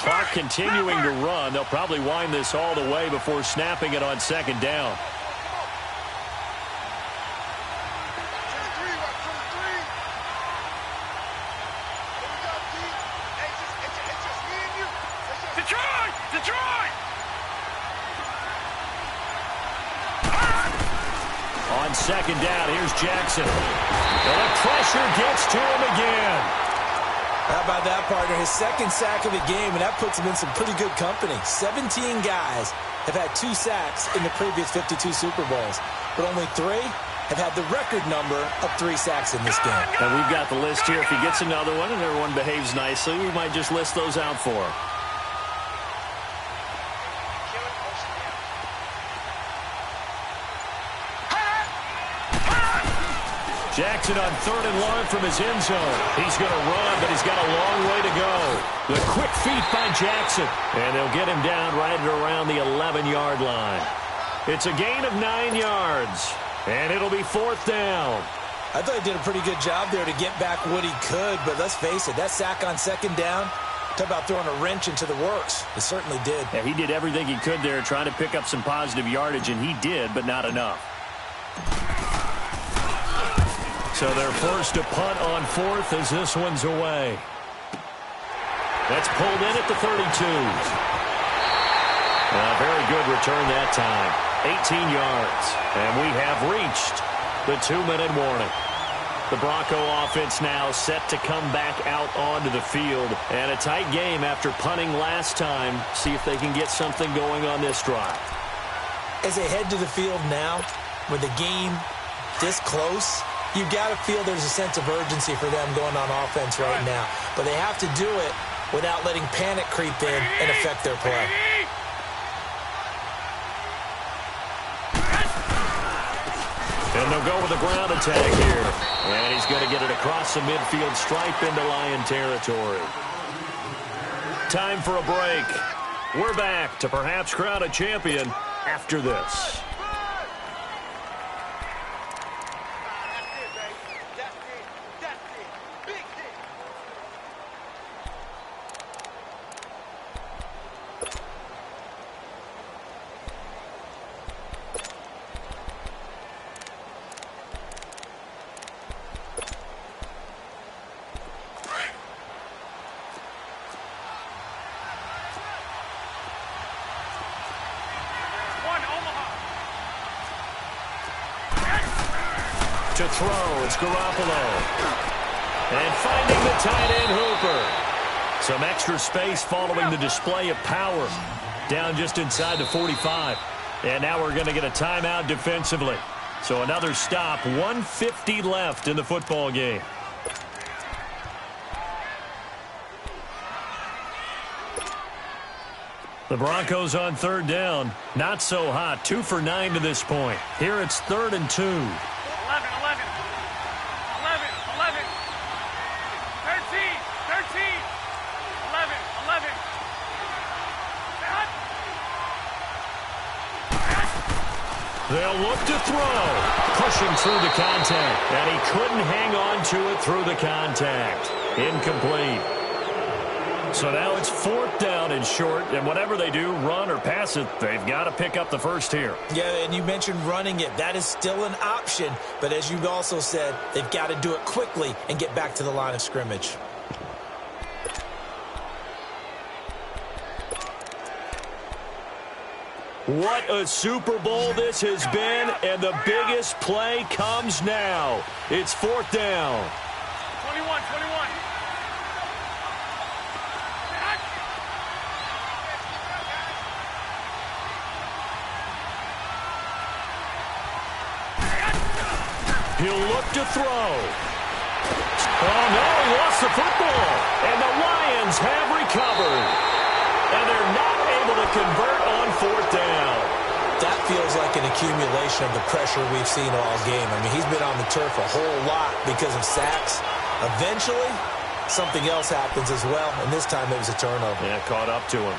Clock continuing to run. They'll probably wind this all the way before snapping it on second down. Detroit! On second down, here's Jackson. And the pressure gets to him again. How about that, partner? His second sack of the game, and that puts him in some pretty good company. 17 guys have had 2 sacks in the previous 52 Super Bowls, but only 3 have had the record number of 3 sacks in this game. And we've got the list here. If he gets another one and everyone behaves nicely, we might just list those out for him. Jackson on 3rd and long from his end zone. He's going to run, but he's got a long way to go. The quick feet by Jackson. And they'll get him down right at around the 11-yard line. It's a gain of 9 yards. And it'll be 4th down. I thought he did a pretty good job there to get back what he could, but let's face it, that sack on second down, talk about throwing a wrench into the works. It certainly did. Yeah, he did everything he could there trying to pick up some positive yardage, and he did, but not enough. So they're forced to punt on 4th as this one's away. That's pulled in at the 32. A very good return that time. 18 yards. And we have reached the 2-minute warning. The Bronco offense now set to come back out onto the field. And a tight game after punting last time. See if they can get something going on this drive. As they head to the field now, with the game this close, you've got to feel there's a sense of urgency for them going on offense right now. But they have to do it without letting panic creep in and affect their play. And they'll go with a ground attack here. And he's going to get it across the midfield stripe into Lion territory. Time for a break. We're back to perhaps crown a champion after this. To throw, it's Garoppolo. And finding the tight end Hooper. Some extra space following the display of power. Down just inside the 45. And now we're going to get a timeout defensively. So another stop, 1:50 left in the football game. The Broncos on 3rd down. Not so hot. 2 for 9 to this point. Here it's 3rd and 2. 11, 11, 11, 11, 13, 13, 11, 11. They'll look to throw. Pushing through the contact. And he couldn't hang on to it through the contact. Incomplete. So now it's 4th down and short, and whatever they do, run or pass it, they've got to pick up the first here. Yeah, and you mentioned running it. That is still an option, but as you've also said, they've got to do it quickly and get back to the line of scrimmage. What a Super Bowl this has been, and the biggest play comes now. It's 4th down. 21. He'll look to throw. Oh, no, he lost the football. And the Lions have recovered. And they're not able to convert on 4th down. That feels like an accumulation of the pressure we've seen all game. I mean, he's been on the turf a whole lot because of sacks. Eventually, something else happens as well, and this time it was a turnover. Yeah, caught up to him.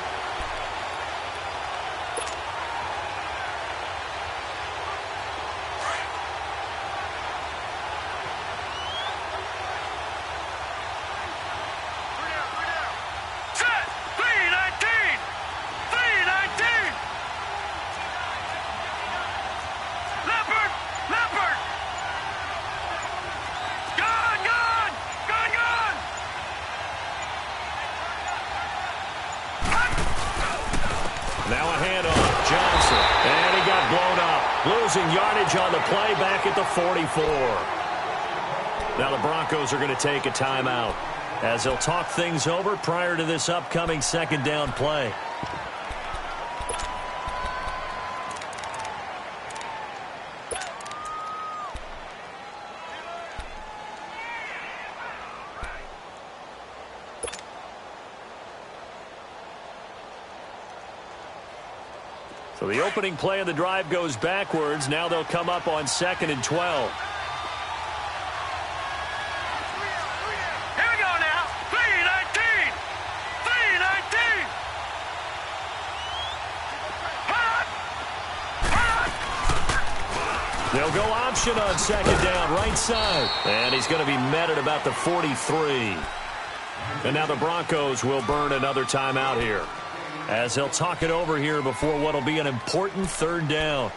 Now a handoff. Johnson. And he got blown up. Losing yardage on the play back at the 44. Now the Broncos are going to take a timeout as they'll talk things over prior to this upcoming 2nd down play. So the opening play of the drive goes backwards. Now they'll come up on 2nd and 12. Here we go now. 3-19. 3-19. They'll go option on 2nd down, right side. And he's going to be met at about the 43. And now the Broncos will burn another timeout here, as they'll talk it over here before what will be an important 3rd down.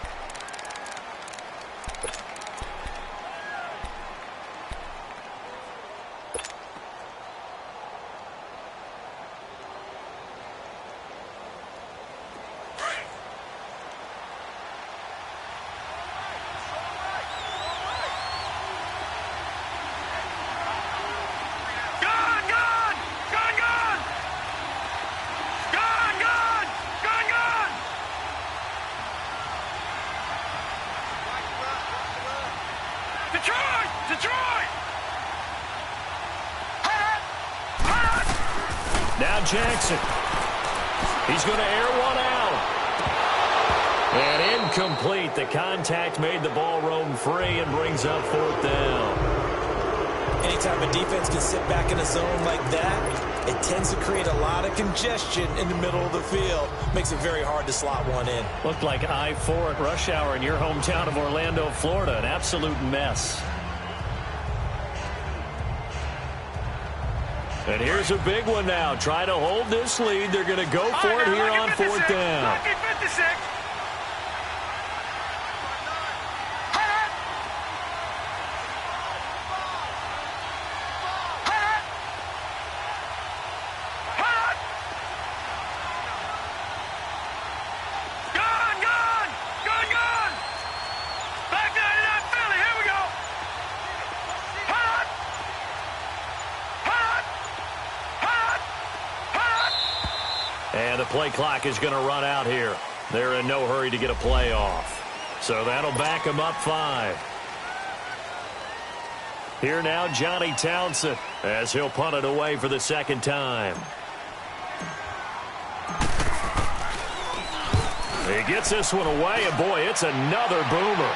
Detroit! Now Jackson. He's going to air one out. And incomplete. The contact made the ball roam free and brings up 4th down. Anytime a defense can sit back in a zone like that, it tends to create a lot of congestion in the middle of the field. Makes it very hard to slot one in. Looked like I-4 at rush hour in your hometown of Orlando, Florida. An absolute mess. And here's a big one now. Try to hold this lead. They're going to go for it here on 4th down. Lucky 56. And the play clock is going to run out here. They're in no hurry to get a play off. So that'll back them up 5. Here now, Johnny Townsend, as he'll punt it away for the 2nd time. He gets this one away, and boy, it's another boomer.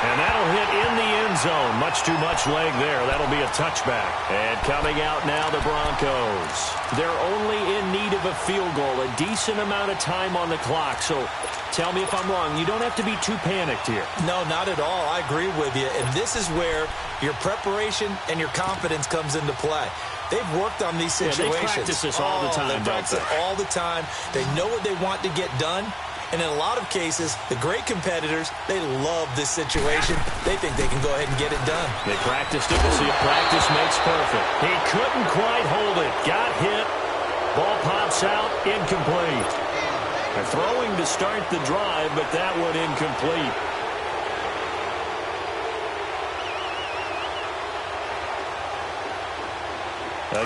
And that'll hit in the end zone. Much too much leg there. That'll be a touchback. And coming out now, the Broncos. They're only in need of a field goal, a decent amount of time on the clock. So tell me if I'm wrong. You don't have to be too panicked here. No, not at all. I agree with you. And this is where your preparation and your confidence comes into play. They've worked on these situations. Yeah, they practice this all the time. They practice it all the time. They know what they want to get done. And in a lot of cases, the great competitors, they love this situation. They think they can go ahead and get it done. They practiced it. We'll see if practice makes perfect. He couldn't quite hold it. Got hit. Ball pops out. Incomplete. They're throwing to start the drive, but that one incomplete.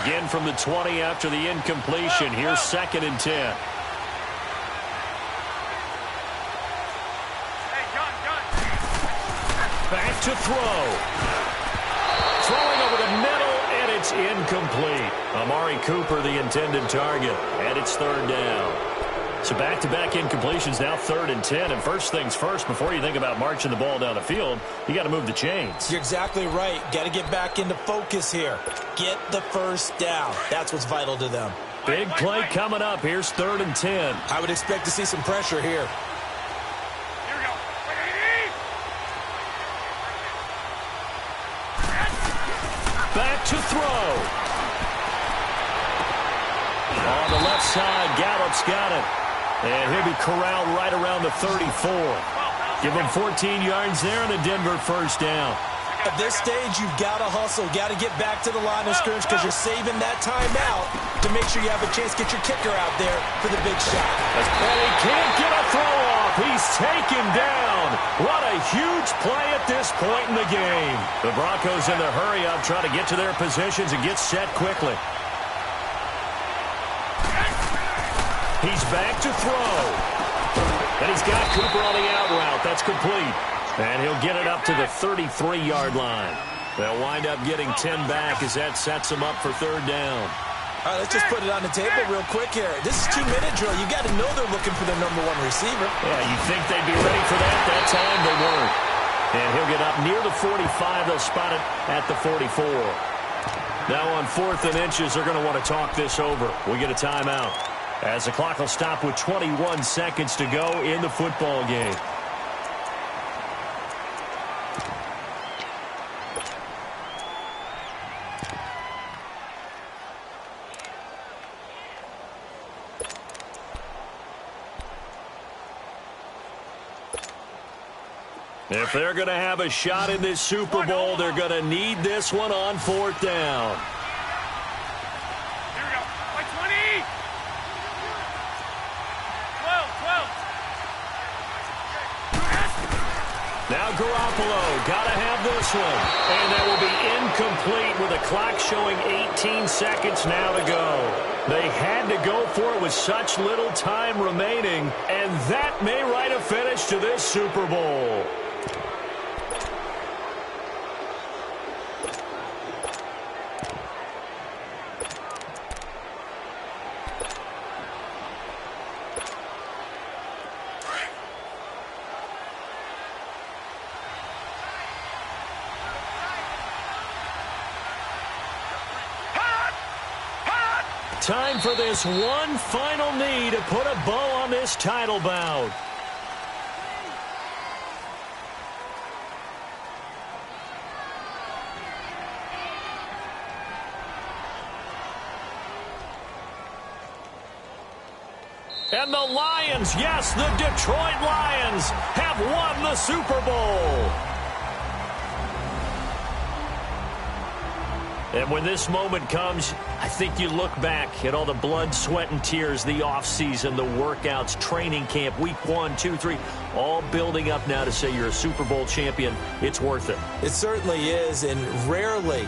Again from the 20 after the incompletion. Here's 2nd and 10. Back to throw. Throwing over the middle, and it's incomplete. Amari Cooper, the intended target, and it's 3rd down. So back-to-back incompletions, now 3rd and 10. And first things first, before you think about marching the ball down the field, you got to move the chains. You're exactly right. Got to get back into focus here. Get the first down. That's what's vital to them. Big play coming up. Here's 3rd and 10. I would expect to see some pressure here. Here we go. Back to throw. On the left side, Gallup's got it. And he'll be corralled right around the 34. Give him 14 yards there and a Denver first down. At this stage, you've got to hustle. Got to get back to the line of scrimmage because you're saving that timeout to make sure you have a chance to get your kicker out there for the big shot. And he can't get a throw off. He's taken down. What a huge play at this point in the game. The Broncos in the hurry up, trying to get to their positions and get set quickly. He's back to throw. And he's got Cooper on the out route. That's complete. And he'll get it up to the 33-yard line. They'll wind up getting 10 back as that sets them up for 3rd down. All right, let's just put it on the table real quick here. This is 2-minute drill. You got to know they're looking for their number 1 receiver. Yeah, you think they'd be ready for that? That time they weren't. And he'll get up near the 45. They'll spot it at the 44. Now on 4th and inches, they're going to want to talk this over. We get a timeout, as the clock will stop with 21 seconds to go in the football game. If they're going to have a shot in this Super Bowl, they're going to need this one on 4th down. Here we go. By 20. 12. Now Garoppolo, got to have this one. And that will be incomplete with the clock showing 18 seconds now to go. They had to go for it with such little time remaining, and that may write a finish to this Super Bowl. Time for this one final knee to put a bow on this title bout. And the Lions, yes, the Detroit Lions have won the Super Bowl. And when this moment comes, I think you look back at all the blood, sweat, and tears, the offseason, the workouts, training camp, week 1, 2, 3, all building up now to say you're a Super Bowl champion. It's worth it. It certainly is, and rarely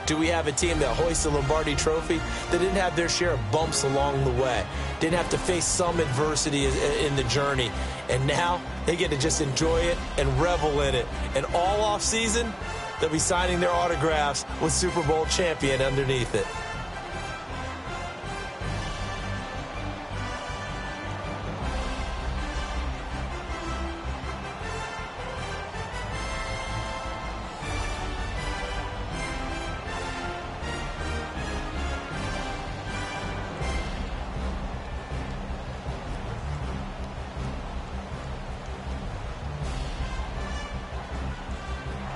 do we have a team that hoists the Lombardi Trophy that didn't have their share of bumps along the way, didn't have to face some adversity in the journey, and now they get to just enjoy it and revel in it. And all offseason, they'll be signing their autographs with Super Bowl champion underneath it.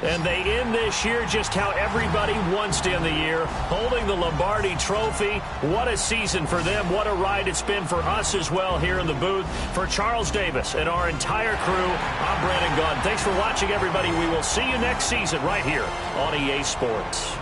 And they end this year just how everybody wants to end the year, holding the Lombardi Trophy. What a season for them. What a ride it's been for us as well here in the booth. For Charles Davis and our entire crew, I'm Brandon Gaudin. Thanks for watching, everybody. We will see you next season right here on EA Sports.